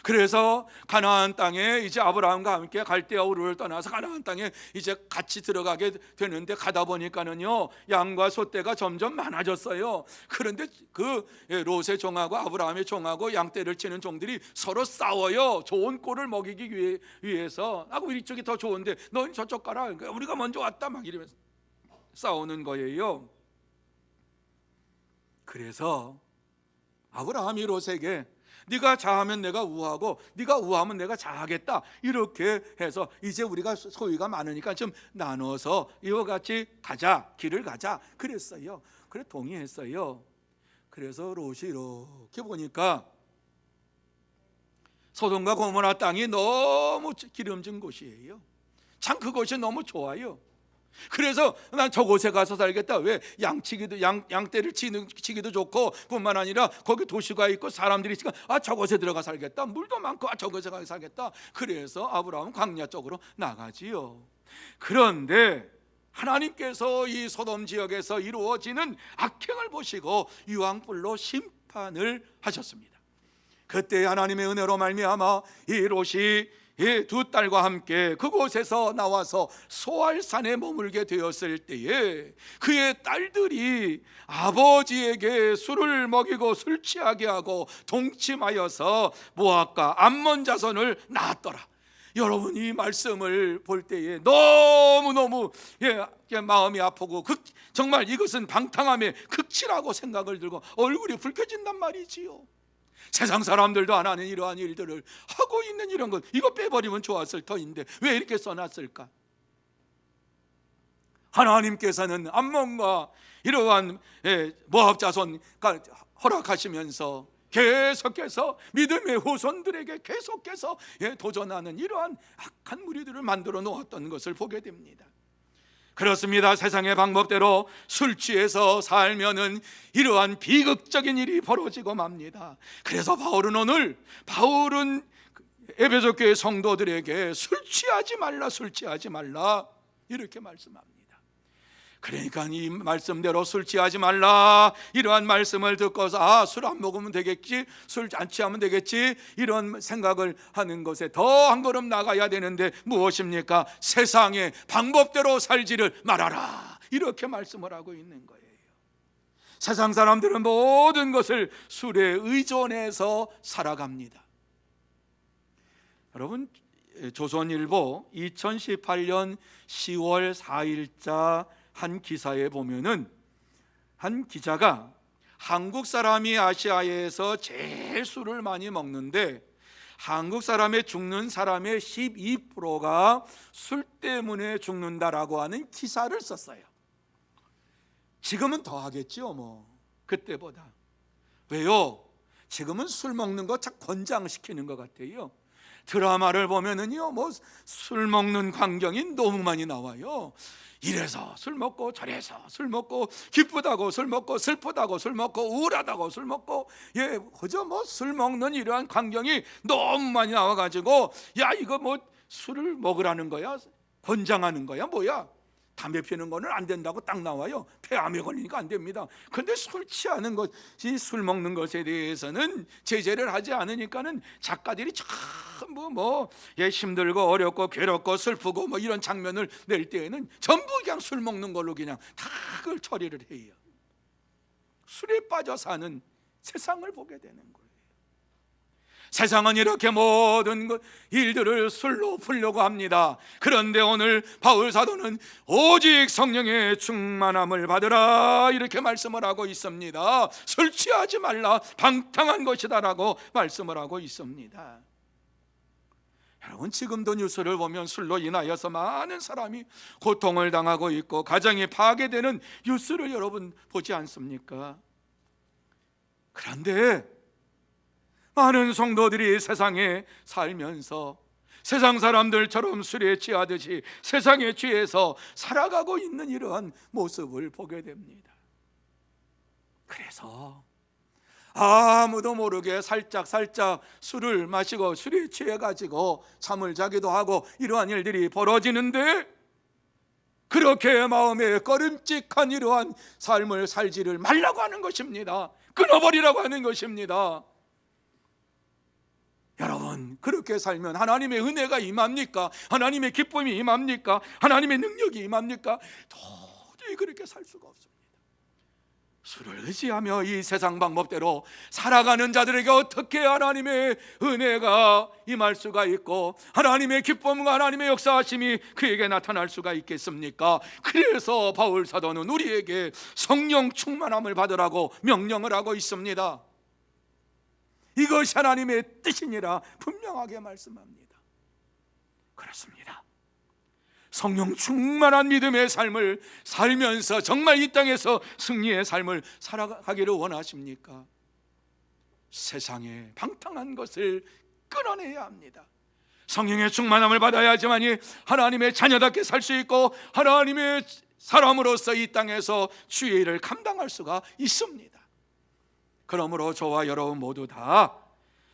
그래서 가나안 땅에 이제 아브라함과 함께 갈대아 우르를 떠나서 가나안 땅에 이제 같이 들어가게 되는데, 가다 보니까는요 양과 소떼가 점점 많아졌어요. 그런데 그 롯의 종하고 아브라함의 종하고 양떼를 치는 종들이 서로 싸워요. 좋은 꼴을 먹이기 위해서. 우리 쪽이 더 좋은데 넌 저쪽 가라, 그러니까 우리가 먼저 왔다, 막 이러면서 싸우는 거예요. 그래서 아브라함이 롯에게 네가 자하면 내가 우하고 네가 우하면 내가 자하겠다, 이렇게 해서 이제 우리가 소유가 많으니까 좀 나눠서 이와 같이 가자, 길을 가자 그랬어요. 그래 동의했어요. 그래서 롯이 이렇게 보니까 소돔과 고모라 땅이 너무 기름진 곳이에요. 참 그곳이 너무 좋아요. 그래서 난 저곳에 가서 살겠다. 왜? 양떼를 치기도 좋고, 뿐만 아니라 거기 도시가 있고 사람들이 있으니까 저곳에 들어가 살겠다. 물도 많고 저곳에 가서 살겠다. 그래서 아브라함은 광야 쪽으로 나가지요. 그런데 하나님께서 이 소돔 지역에서 이루어지는 악행을 보시고 유황불로 심판을 하셨습니다. 그때 하나님의 은혜로 말미암아 이 롯이 두 딸과 함께 그곳에서 나와서 소알산에 머물게 되었을 때에 그의 딸들이 아버지에게 술을 먹이고 술 취하게 하고 동침하여서 모압과 암몬 자손을 낳았더라. 여러분, 이 말씀을 볼 때에 너무너무 마음이 아프고 정말 이것은 방탕함의 극치라고 생각을 들고 얼굴이 붉혀진단 말이지요. 세상 사람들도 안 하는 이러한 일들을 하고 있는 이런 것, 이거 빼버리면 좋았을 터인데 왜 이렇게 써놨을까? 하나님께서는 암몬과 이러한 모압 자손 허락하시면서 계속해서 믿음의 후손들에게 계속해서 도전하는 이러한 악한 무리들을 만들어 놓았던 것을 보게 됩니다. 그렇습니다. 세상의 방법대로 술 취해서 살면은 이러한 비극적인 일이 벌어지고 맙니다. 그래서 바울은 에베소 교회 성도들에게 술 취하지 말라 이렇게 말씀합니다. 그러니까 이 말씀대로 술 취하지 말라, 이러한 말씀을 듣고서 술 안 먹으면 되겠지, 술 안 취하면 되겠지, 이런 생각을 하는 것에 더 한 걸음 나가야 되는데 무엇입니까? 세상의 방법대로 살지를 말아라, 이렇게 말씀을 하고 있는 거예요. 세상 사람들은 모든 것을 술에 의존해서 살아갑니다. 여러분, 조선일보 2018년 10월 4일자 한 기사에 보면은 한 기자가 한국 사람이 아시아에서 제일 술을 많이 먹는데 한국 사람의 죽는 사람의 12%가 술 때문에 죽는다라고 하는 기사를 썼어요. 지금은 더 하겠죠, 뭐 그때보다. 왜요? 지금은 술 먹는 거 참 권장시키는 것 같아요. 드라마를 보면은요, 뭐 술 먹는 광경이 너무 많이 나와요. 이래서 술 먹고 저래서 술 먹고 기쁘다고 술 먹고 슬프다고 술 먹고 우울하다고 술 먹고, 예, 그저 뭐 술 먹는 이러한 광경이 너무 많이 나와가지고, 야, 이거 뭐 술을 먹으라는 거야? 권장하는 거야? 뭐야? 담배 피우는 거는 안 된다고 딱 나와요. 폐암에 걸리니까 안 됩니다. 근데 술 취하는 것이, 술 먹는 것에 대해서는 제재를 하지 않으니까는 작가들이 전부 예, 힘들고 어렵고 괴롭고 슬프고 뭐 이런 장면을 낼 때에는 전부 그냥 술 먹는 걸로 그냥 다 그걸 처리를 해요. 술에 빠져 사는 세상을 보게 되는 거예요. 세상은 이렇게 모든 일들을 술로 풀려고 합니다. 그런데 오늘 바울 사도는 오직 성령의 충만함을 받으라 이렇게 말씀을 하고 있습니다. 술 취하지 말라, 방탕한 것이다 라고 말씀을 하고 있습니다. 여러분, 지금도 뉴스를 보면 술로 인하여서 많은 사람이 고통을 당하고 있고 가정이 파괴되는 뉴스를 여러분 보지 않습니까? 그런데 많은 성도들이 세상에 살면서 세상 사람들처럼 술에 취하듯이 세상에 취해서 살아가고 있는 이러한 모습을 보게 됩니다. 그래서 아무도 모르게 살짝 술을 마시고 술에 취해가지고 잠을 자기도 하고 이러한 일들이 벌어지는데, 그렇게 마음에 꺼림칙한 이러한 삶을 살지를 말라고 하는 것입니다. 끊어버리라고 하는 것입니다. 여러분, 그렇게 살면 하나님의 은혜가 임합니까? 하나님의 기쁨이 임합니까? 하나님의 능력이 임합니까? 도저히 그렇게 살 수가 없습니다. 술을 의지하며 이 세상 방법대로 살아가는 자들에게 어떻게 하나님의 은혜가 임할 수가 있고 하나님의 기쁨과 하나님의 역사하심이 그에게 나타날 수가 있겠습니까? 그래서 바울 사도는 우리에게 성령 충만함을 받으라고 명령을 하고 있습니다. 이것이 하나님의 뜻이니라 분명하게 말씀합니다. 그렇습니다. 성령 충만한 믿음의 삶을 살면서 정말 이 땅에서 승리의 삶을 살아가기를 원하십니까? 세상에 방탕한 것을 끊어내야 합니다. 성령의 충만함을 받아야지만이 하나님의 자녀답게 살 수 있고 하나님의 사람으로서 이 땅에서 주의 일을 감당할 수가 있습니다. 그러므로 저와 여러분 모두 다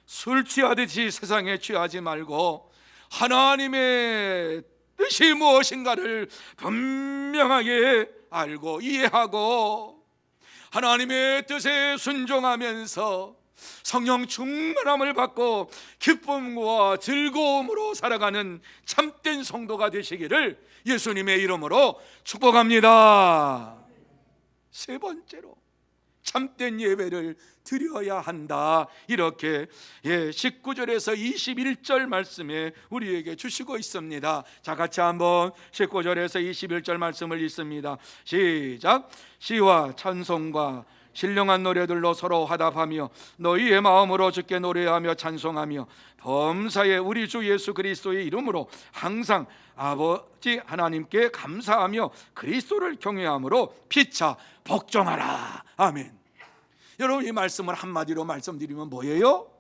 술 취하듯이 세상에 취하지 말고 하나님의 뜻이 무엇인가를 분명하게 알고 이해하고 하나님의 뜻에 순종하면서 성령 충만함을 받고 기쁨과 즐거움으로 살아가는 참된 성도가 되시기를 예수님의 이름으로 축복합니다. 세 번째로, 참된 예배를 드려야 한다. 이렇게 19절에서 21절 말씀에 우리에게 주시고 있습니다. 자, 같이 한번 19절에서 21절 말씀을 읽습니다. 시작. 시와 찬송과 신령한 노래들로 서로 화답하며 너희의 마음으로 주께 노래하며 찬송하며 범사에 우리 주 예수 그리스도의 이름으로 항상 아버지 하나님께 감사하며 그리스도를 경외함으로 피차 복종하라. 아멘. 여러분, 이 말씀을 한마디로 말씀드리면 뭐예요?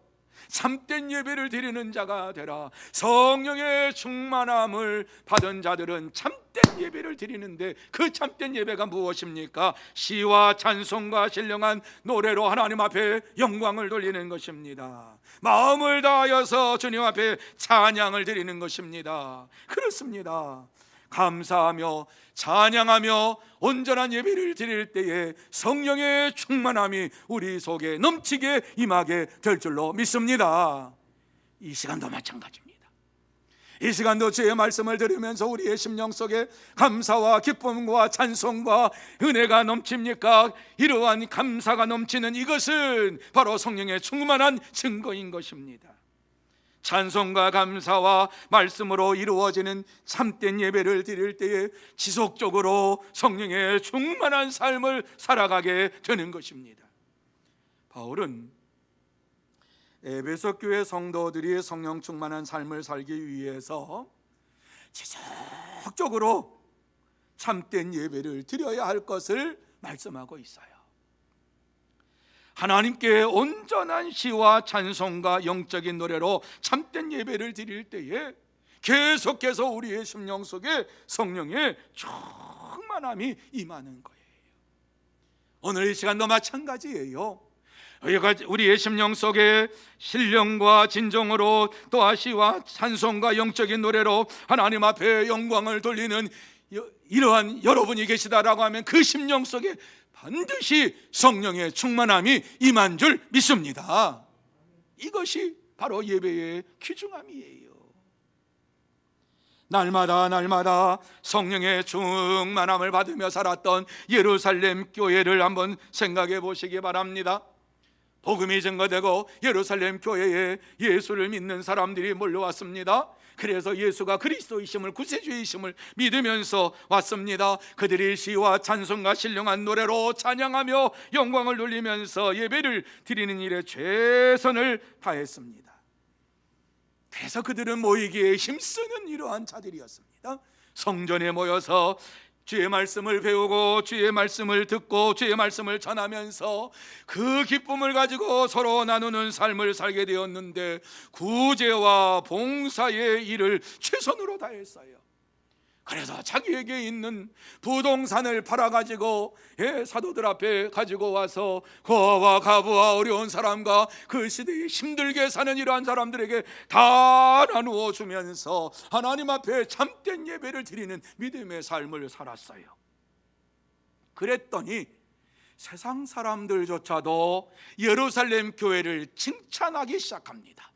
참된 예배를 드리는 자가 되라. 성령의 충만함을 받은 자들은 참된 예배를 드리는데, 그 참된 예배가 무엇입니까? 시와 찬송과 신령한 노래로 하나님 앞에 영광을 돌리는 것입니다. 마음을 다하여서 주님 앞에 찬양을 드리는 것입니다. 그렇습니다. 감사하며 찬양하며 온전한 예배를 드릴 때에 성령의 충만함이 우리 속에 넘치게 임하게 될 줄로 믿습니다. 이 시간도 마찬가지입니다. 이 시간도 주의 말씀을 들으면서 우리의 심령 속에 감사와 기쁨과 찬송과 은혜가 넘칩니까? 이러한 감사가 넘치는 이것은 바로 성령의 충만한 증거인 것입니다. 찬송과 감사와 말씀으로 이루어지는 참된 예배를 드릴 때에 지속적으로 성령의 충만한 삶을 살아가게 되는 것입니다. 바울은 에베소 교회 성도들이 성령 충만한 삶을 살기 위해서 지속적으로 참된 예배를 드려야 할 것을 말씀하고 있어요. 하나님께 온전한 시와 찬송과 영적인 노래로 참된 예배를 드릴 때에 계속해서 우리의 심령 속에 성령의 충만함이 임하는 거예요. 오늘 이 시간도 마찬가지예요. 우리의 심령 속에 신령과 진정으로 또 시와 찬송과 영적인 노래로 하나님 앞에 영광을 돌리는 이러한 여러분이 계시다라고 하면 그 심령 속에 반드시 성령의 충만함이 임한 줄 믿습니다. 이것이 바로 예배의 귀중함이에요. 날마다 성령의 충만함을 받으며 살았던 예루살렘 교회를 한번 생각해 보시기 바랍니다. 복음이 증거되고 예루살렘 교회에 예수를 믿는 사람들이 몰려왔습니다. 그래서 예수가 그리스도이심을, 구세주이심을 믿으면서 왔습니다. 그들이 시와 찬송과 신령한 노래로 찬양하며 영광을 돌리면서 예배를 드리는 일에 최선을 다했습니다. 그래서 그들은 모이기에 힘쓰는 이러한 자들이었습니다. 성전에 모여서 주의 말씀을 배우고 주의 말씀을 듣고 주의 말씀을 전하면서 그 기쁨을 가지고 서로 나누는 삶을 살게 되었는데 구제와 봉사의 일을 최선으로 다했어요. 그래서 자기에게 있는 부동산을 팔아가지고 사도들 앞에 가지고 와서 고아와 가부와 어려운 사람과 그 시대에 힘들게 사는 이러한 사람들에게 다 나누어 주면서 하나님 앞에 참된 예배를 드리는 믿음의 삶을 살았어요. 그랬더니 세상 사람들조차도 예루살렘 교회를 칭찬하기 시작합니다.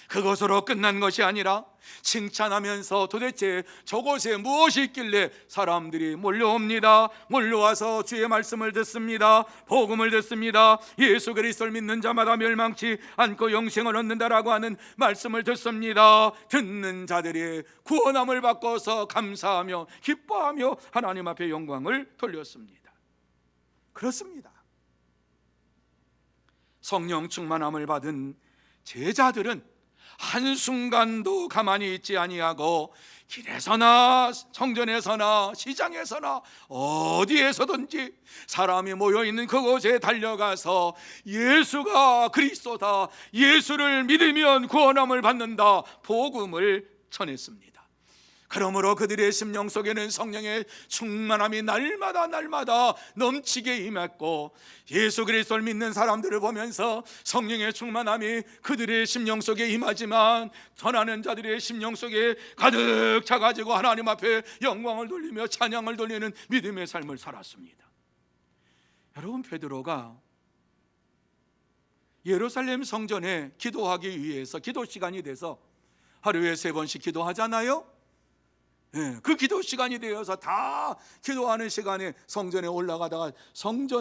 그것으로 끝난 것이 아니라 칭찬하면서 도대체 저곳에 무엇이 있길래 사람들이 몰려옵니다. 몰려와서 주의 말씀을 듣습니다. 복음을 듣습니다. 예수 그리스도를 믿는 자마다 멸망치 않고 영생을 얻는다라고 하는 말씀을 듣습니다. 듣는 자들이 구원함을 받고서 감사하며 기뻐하며 하나님 앞에 영광을 돌렸습니다. 그렇습니다. 성령 충만함을 받은 제자들은 한순간도 가만히 있지 아니하고 길에서나 성전에서나 시장에서나 어디에서든지 사람이 모여있는 그곳에 달려가서 예수가 그리스도다, 예수를 믿으면 구원함을 받는다, 복음을 전했습니다. 그러므로 그들의 심령 속에는 성령의 충만함이 날마다 넘치게 임했고, 예수 그리스도를 믿는 사람들을 보면서 성령의 충만함이 그들의 심령 속에 임하지만 전하는 자들의 심령 속에 가득 차가지고 하나님 앞에 영광을 돌리며 찬양을 돌리는 믿음의 삶을 살았습니다. 여러분, 베드로가 예루살렘 성전에 기도하기 위해서 기도 시간이 돼서 하루에 3번씩 기도하잖아요. 그 기도 시간이 되어서 다 기도하는 시간에 성전에 올라가다가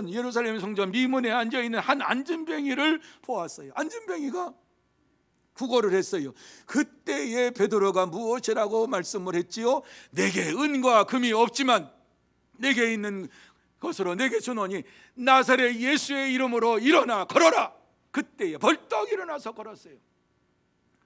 예루살렘 성전 미문에 앉아있는 한 안진뱅이를 보았어요. 안진뱅이가 구걸을 했어요. 그때에 베드로가 무엇이라고 말씀을 했지요? 내게 은과 금이 없지만 내게 있는 것으로 내게 주노니 나사렛 예수의 이름으로 일어나 걸어라. 그때에 벌떡 일어나서 걸었어요.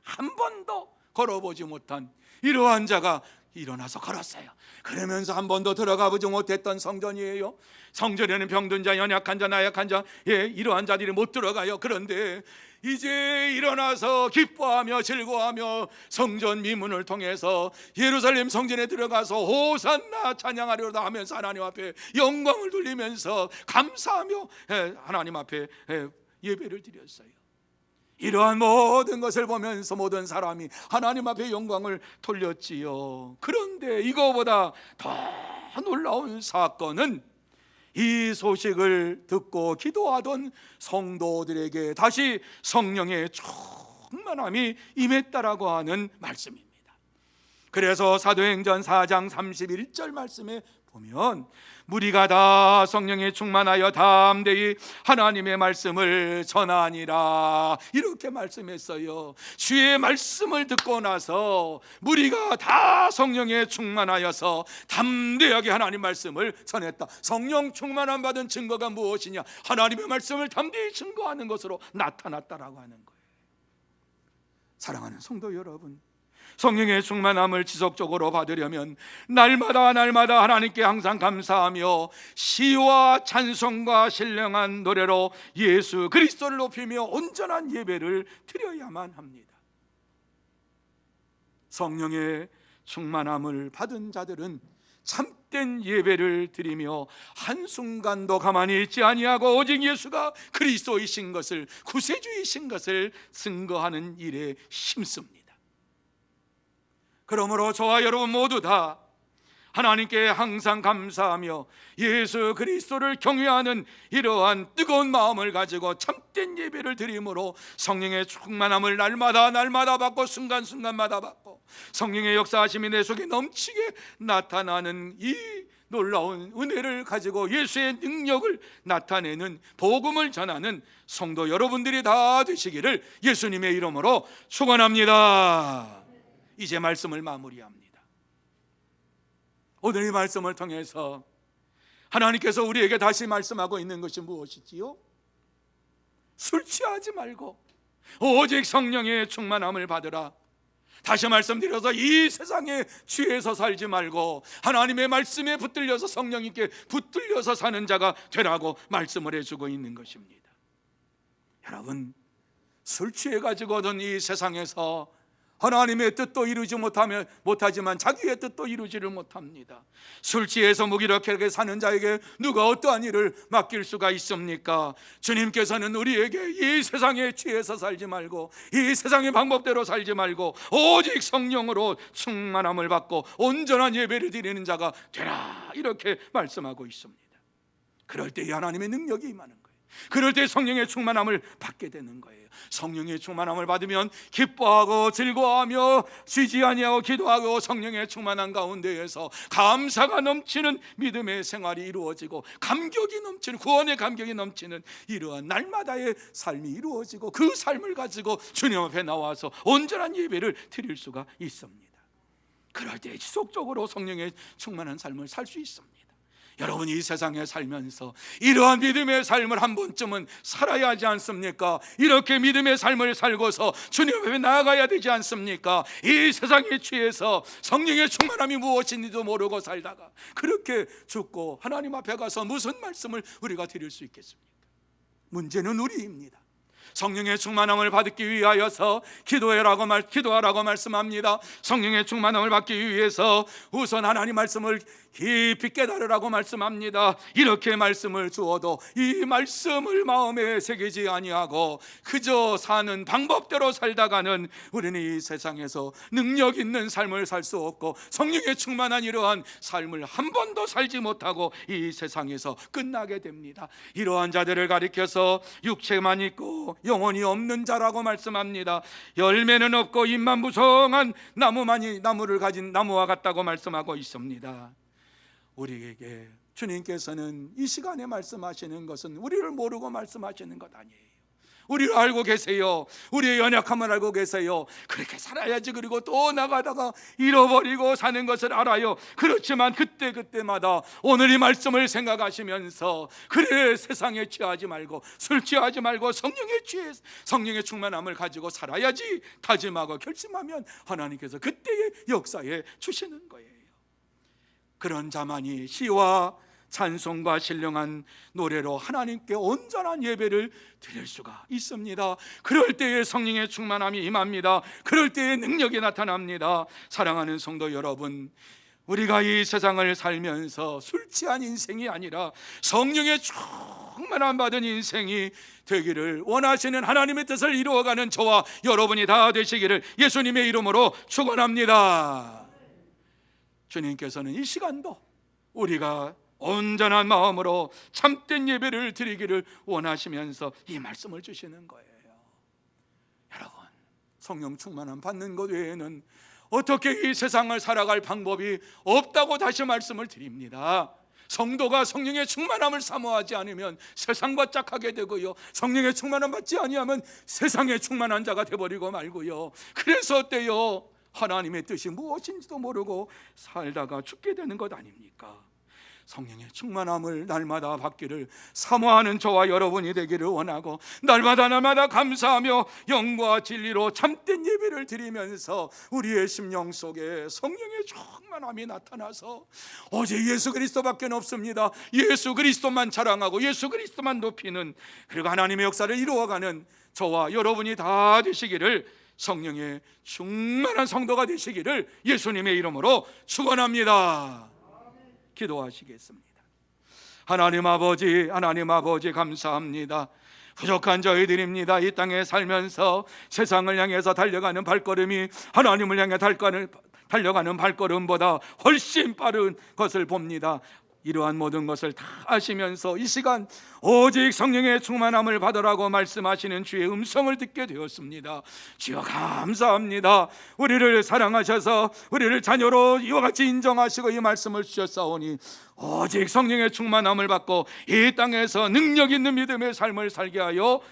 한 번도 걸어보지 못한 이러한 자가 일어나서 걸었어요. 그러면서 한 번도 들어가 보지 못했던 성전이에요. 성전에는 병든 자, 연약한 자, 나약한 자, 이러한 자들이 못 들어가요. 그런데 이제 일어나서 기뻐하며 즐거워하며 성전 미문을 통해서 예루살렘 성전에 들어가서 호산나 찬양하려다 하면서 하나님 앞에 영광을 돌리면서 감사하며 하나님 앞에 예배를 드렸어요. 이러한 모든 것을 보면서 모든 사람이 하나님 앞에 영광을 돌렸지요. 그런데 이거보다 더 놀라운 사건은 이 소식을 듣고 기도하던 성도들에게 다시 성령의 충만함이 임했다라고 하는 말씀입니다. 그래서 사도행전 4장 31절 말씀에 보면 무리가 다 성령에 충만하여 담대히 하나님의 말씀을 전하니라 이렇게 말씀했어요. 주의 말씀을 듣고 나서 무리가 다 성령에 충만하여서 담대하게 하나님 말씀을 전했다. 성령 충만함 받은 증거가 무엇이냐? 하나님의 말씀을 담대히 증거하는 것으로 나타났다라고 하는 거예요. 사랑하는 성도 여러분, 성령의 충만함을 지속적으로 받으려면 날마다 하나님께 항상 감사하며 시와 찬송과 신령한 노래로 예수 그리스도를 높이며 온전한 예배를 드려야만 합니다. 성령의 충만함을 받은 자들은 참된 예배를 드리며 한순간도 가만히 있지 아니하고 오직 예수가 그리스도이신 것을, 구세주이신 것을 증거하는 일에 힘씁니다. 그러므로 저와 여러분 모두 다 하나님께 항상 감사하며 예수 그리스도를 경외하는 이러한 뜨거운 마음을 가지고 참된 예배를 드림으로 성령의 충만함을 날마다 받고 순간순간마다 받고 성령의 역사하심이 내 속에 넘치게 나타나는 이 놀라운 은혜를 가지고 예수의 능력을 나타내는 복음을 전하는 성도 여러분들이 다 되시기를 예수님의 이름으로 축원합니다. 이제 말씀을 마무리합니다. 오늘 이 말씀을 통해서 하나님께서 우리에게 다시 말씀하고 있는 것이 무엇이지요? 술 취하지 말고 오직 성령의 충만함을 받으라. 다시 말씀드려서 이 세상에 취해서 살지 말고 하나님의 말씀에 붙들려서 성령님께 붙들려서 사는 자가 되라고 말씀을 해주고 있는 것입니다. 여러분, 술 취해가지고는 이 세상에서 하나님의 뜻도 이루지 못하지만 자기의 뜻도 이루지를 못합니다. 술 취해서 무기력하게 사는 자에게 누가 어떠한 일을 맡길 수가 있습니까? 주님께서는 우리에게 이 세상에 취해서 살지 말고 이 세상의 방법대로 살지 말고 오직 성령으로 충만함을 받고 온전한 예배를 드리는 자가 되라 이렇게 말씀하고 있습니다. 그럴 때 하나님의 능력이 임하는 거예요. 그럴 때 성령의 충만함을 받게 되는 거예요. 성령의 충만함을 받으면 기뻐하고 즐거워하며 쉬지 아니하고 기도하고 성령의 충만한 가운데에서 감사가 넘치는 믿음의 생활이 이루어지고 감격이 넘치는 구원의 감격이 넘치는 이러한 날마다의 삶이 이루어지고 그 삶을 가지고 주님 앞에 나와서 온전한 예배를 드릴 수가 있습니다. 그럴 때 지속적으로 성령의 충만한 삶을 살 수 있습니다. 여러분이 이 세상에 살면서 이러한 믿음의 삶을 한 번쯤은 살아야 하지 않습니까? 이렇게 믿음의 삶을 살고서 주님 앞에 나아가야 되지 않습니까? 이 세상에 취해서 성령의 충만함이 무엇인지도 모르고 살다가 그렇게 죽고 하나님 앞에 가서 무슨 말씀을 우리가 드릴 수 있겠습니까? 문제는 우리입니다. 성령의 충만함을 받기 위하여서 기도하라고 말씀합니다. 성령의 충만함을 받기 위해서 우선 하나님 말씀을 깊이 깨달으라고 말씀합니다. 이렇게 말씀을 주어도 이 말씀을 마음에 새기지 아니하고 그저 사는 방법대로 살다가는 우리는 이 세상에서 능력 있는 삶을 살 수 없고 성령의 충만한 이러한 삶을 한 번도 살지 못하고 이 세상에서 끝나게 됩니다. 이러한 자들을 가리켜서 육체만 있고 영혼이 없는 자라고 말씀합니다. 열매는 없고 잎만 무성한 나무를 가진 나무와 같다고 말씀하고 있습니다. 우리에게 주님께서는 이 시간에 말씀하시는 것은 우리를 모르고 말씀하시는 것 아니에요. 우리를 알고 계세요. 우리의 연약함을 알고 계세요. 그렇게 살아야지 그리고 또 나가다가 잃어버리고 사는 것을 알아요. 그렇지만 그때마다 오늘 이 말씀을 생각하시면서 그래 세상에 취하지 말고 술 취하지 말고 성령의 충만함을 가지고 살아야지 다짐하고 결심하면 하나님께서 그때의 역사에 주시는 거예요. 그런 자만이 시와 찬송과 신령한 노래로 하나님께 온전한 예배를 드릴 수가 있습니다. 그럴 때에 성령의 충만함이 임합니다. 그럴 때에 능력이 나타납니다. 사랑하는 성도 여러분, 우리가 이 세상을 살면서 술 취한 인생이 아니라 성령의 충만함 받은 인생이 되기를 원하시는 하나님의 뜻을 이루어가는 저와 여러분이 다 되시기를 예수님의 이름으로 축원합니다. 주님께서는 이 시간도 우리가 온전한 마음으로 참된 예배를 드리기를 원하시면서 이 말씀을 주시는 거예요. 여러분, 성령 충만함 받는 것 외에는 어떻게 이 세상을 살아갈 방법이 없다고 다시 말씀을 드립니다. 성도가 성령의 충만함을 사모하지 않으면 세상과 짝하게 되고요, 성령의 충만함 받지 아니하면 세상에 충만한 자가 되어버리고 말고요. 그래서 어때요? 하나님의 뜻이 무엇인지도 모르고 살다가 죽게 되는 것 아닙니까? 성령의 충만함을 날마다 받기를 사모하는 저와 여러분이 되기를 원하고, 날마다 감사하며 영과 진리로 참된 예배를 드리면서 우리의 심령 속에 성령의 충만함이 나타나서 오직 예수 그리스도밖에 없습니다. 예수 그리스도만 자랑하고 예수 그리스도만 높이는, 그리고 하나님의 역사를 이루어가는 저와 여러분이 다 되시기를, 성령의 충만한 성도가 되시기를 예수님의 이름으로 축원합니다. 기도하시겠습니다. 하나님 아버지 감사합니다. 부족한 저희들입니다. 이 땅에 살면서 세상을 향해서 달려가는 발걸음이 하나님을 향해 달려가는 발걸음보다 훨씬 빠른 것을 봅니다. 이러한 모든 것을 다 아시면서 이 시간 오직 성령의 충만함을 받으라고 말씀하시는 주의 음성을 듣게 되었습니다. 주여 감사합니다. 우리를 사랑하셔서 우리를 자녀로 이와 같이 인정하시고 이 말씀을 주셨사오니 오직 성령의 충만함을 받고 이 땅에서 능력 있는 믿음의 삶을 살게 하여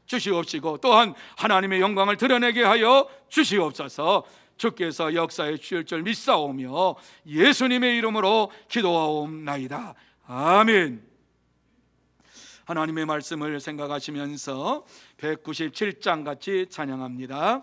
주시옵시고, 또한 하나님의 영광을 드러내게 하여 주시옵소서. 주께서 역사에 주실 줄 믿사오며 예수님의 이름으로 기도하옵나이다. 아멘. 하나님의 말씀을 생각하시면서 197장 같이 찬양합니다.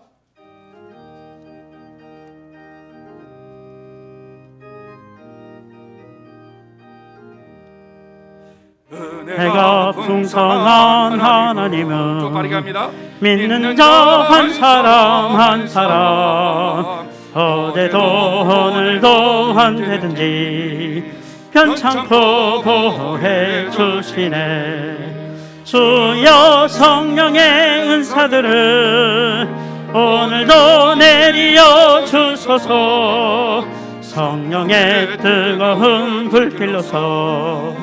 은혜가 풍성한 하나님은 좀 빠르게 합니다. 믿는 자 한 사람 어제도 오늘도 언제든지 편찮고 보호해 주시네. 주여 성령의 은사들은 오늘도 내리어 주소서. 성령의 뜨거운 불길로서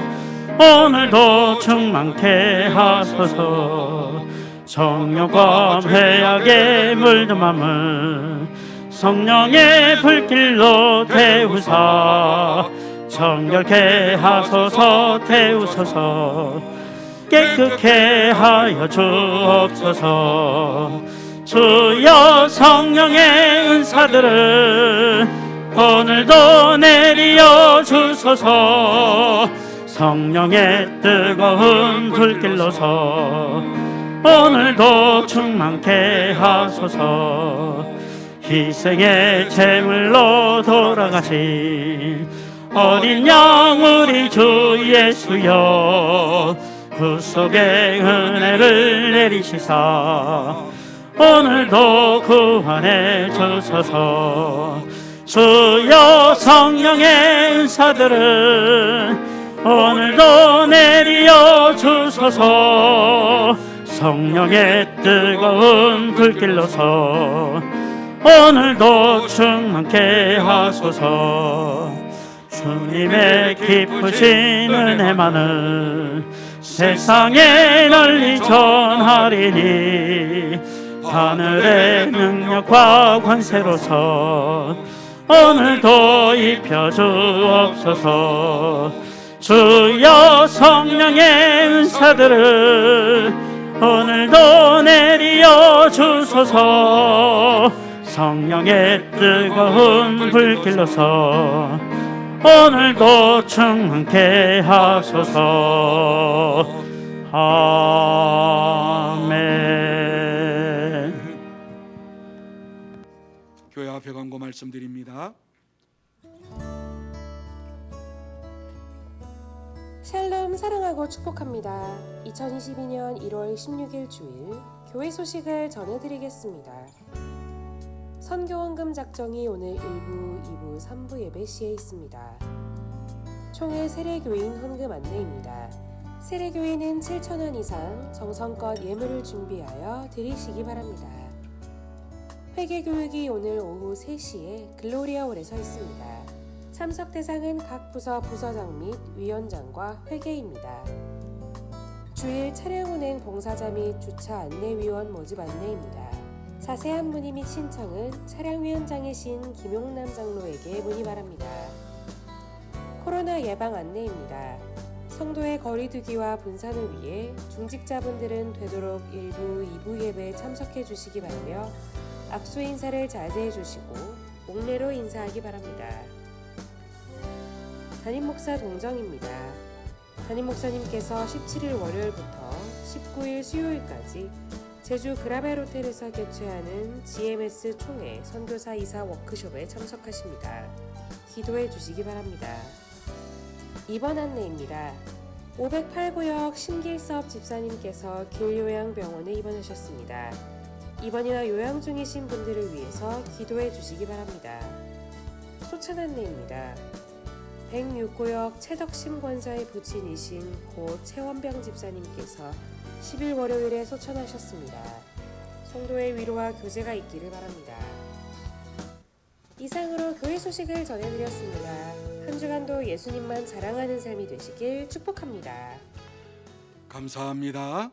오늘도 충만케 하소서. 성령과 죄악에 물든 맘을 성령의 불길로 태우사 정결케 하소서. 태우소서. 깨끗게 하여 주옵소서. 주여 성령의 은사들은 오늘도 내리어 주소서. 성령의 뜨거운 불길로서 오늘도 충만케 하소서. 희생의 제물로 돌아가신 어린 양 우리 주 예수여, 구속의 은혜를 내리시사 오늘도 구원해 주소서. 주여 성령의 은사들은 오늘도 내리어 주소서. 성령의 뜨거운 불길로서 오늘도 충만케 하소서. 주님의 기쁘신 은혜만을 세상에 널리 전하리니 하늘의 능력과 권세로서 오늘도 입혀 주옵소서. 주여 성령의 은사들을 오늘도 내리어 주소서. 성령의 뜨거운 불길로서 오늘도 충만케 하소서. 아멘. 교회 앞에 광고 말씀드립니다. 샬롬 사랑하고 축복합니다. 2022년 1월 16일 주일 교회 소식을 전해드리겠습니다. 선교원금 작정이 오늘 1부, 2부, 3부 예배 시에 있습니다. 총회 세례교인 헌금 안내입니다. 세례교인은 7,000원 이상 정성껏 예물을 준비하여 드리시기 바랍니다. 회계교육이 오늘 오후 3시에 글로리아홀에서 있습니다. 참석 대상은 각 부서 부서장 및 위원장과 회계입니다. 주일 차량 운행 봉사자 및 주차 안내위원 모집 안내입니다. 자세한 문의 및 신청은 차량위원장이신 김용남 장로에게 문의 바랍니다. 코로나 예방 안내입니다. 성도의 거리 두기와 분산을 위해 중직자분들은 되도록 일부 2부 예배에 참석해 주시기 바라며 악수 인사를 자제해 주시고 목례로 인사하기 바랍니다. 담임 목사 동정입니다. 담임 목사님께서 17일 월요일부터 19일 수요일까지 제주 그라벨 호텔에서 개최하는 GMS 총회 선교사 이사 워크숍에 참석하십니다. 기도해 주시기 바랍니다. 입원 안내입니다. 508구역 신길섭 집사님께서 길요양병원에 입원하셨습니다. 입원이나 요양 중이신 분들을 위해서 기도해 주시기 바랍니다. 소찬 안내입니다. 106구역 채덕심 권사의 부친이신 고 최원병 집사님께서 10일 월요일에 소천하셨습니다. 성도의 위로와 교제가 있기를 바랍니다. 이상으로 교회 소식을 전해드렸습니다. 한 주간도 예수님만 자랑하는 삶이 되시길 축복합니다. 감사합니다.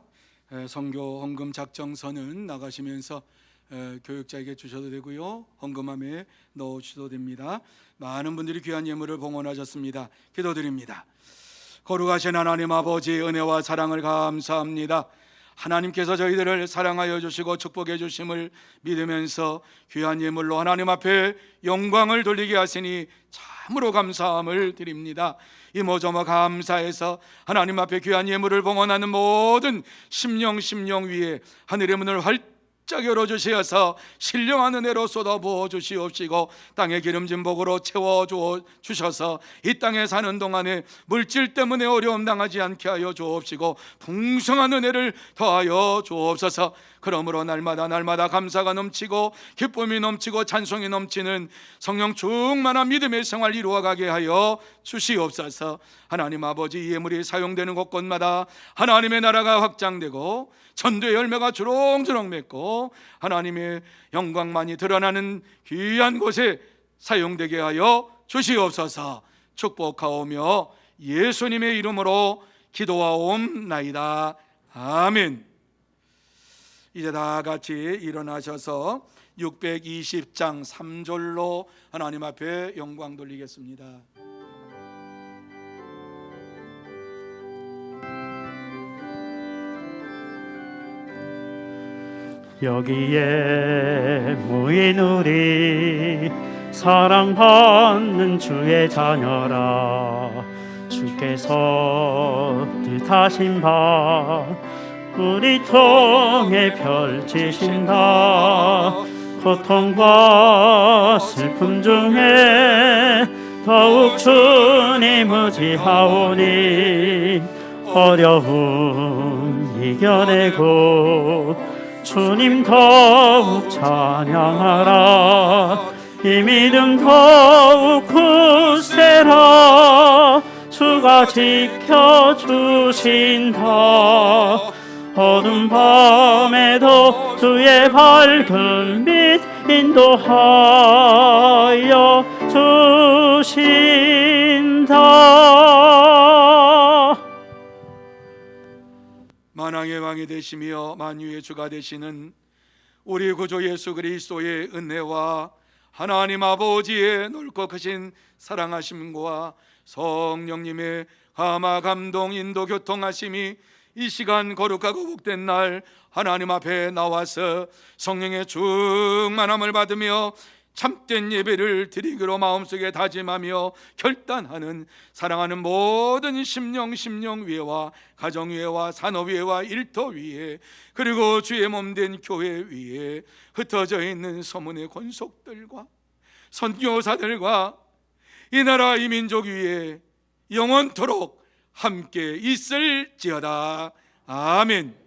선교 헌금 작정서는 나가시면서 교육자에게 주셔도 되고요, 헌금함에 넣어주셔도 됩니다. 많은 분들이 귀한 예물을 봉헌하셨습니다. 기도드립니다. 거룩하신 하나님 아버지, 은혜와 사랑을 감사합니다. 하나님께서 저희들을 사랑하여 주시고 축복해 주심을 믿으면서 귀한 예물로 하나님 앞에 영광을 돌리게 하시니 참으로 감사함을 드립니다. 이모저모 감사해서 하나님 앞에 귀한 예물을 봉헌하는 모든 심령 위에 하늘의 문을 활짝 열어주시어서 신령한 은혜로 쏟아부어 주시옵시고 땅의 기름진 복으로 채워 주셔서 이 땅에 사는 동안에 물질 때문에 어려움 당하지 않게 하여 주옵시고 풍성한 은혜를 더하여 주옵소서. 그러므로 날마다 감사가 넘치고 기쁨이 넘치고 찬송이 넘치는 성령 충만한 믿음의 생활 이루어가게 하여 주시옵소서. 하나님 아버지, 이 예물이 사용되는 곳곳마다 하나님의 나라가 확장되고 전도의 열매가 주렁주렁 맺고 하나님의 영광만이 드러나는 귀한 곳에 사용되게 하여 주시옵소서. 축복하오며 예수님의 이름으로 기도하옵나이다. 아멘. 이제 다 같이 일어나셔서 620장 3절로 하나님 앞에 영광 돌리겠습니다. 여기에 모인 우리 사랑받는 주의 자녀라. 주께서 뜻하신 바 우리 통해 펼치신다. 고통과 슬픔 중에 더욱 주님 의지하오니 어려움 이겨내고 주님 더욱 찬양하라. 이 믿음 더욱 굳세라. 주가 지켜주신다. 어두운 밤에도 주의 밝은 빛 인도하여 주신다. 만왕의 왕이 되시며 만유의 주가 되시는 우리 구주 예수 그리스도의 은혜와 하나님 아버지의 넓고 크신 사랑하심과 성령님의 감화 감동 인도 교통하심이 이 시간 거룩하고 복된 날 하나님 앞에 나와서 성령의 충만함을 받으며 참된 예배를 드리기로 마음속에 다짐하며 결단하는 사랑하는 모든 심령 위에와 가정 위에와 산업 위에와 일터 위에 그리고 주의 몸된 교회 위에 흩어져 있는 소문의 권속들과 선교사들과 이 나라 이 민족 위에 영원토록 함께 있을지어다. 아멘.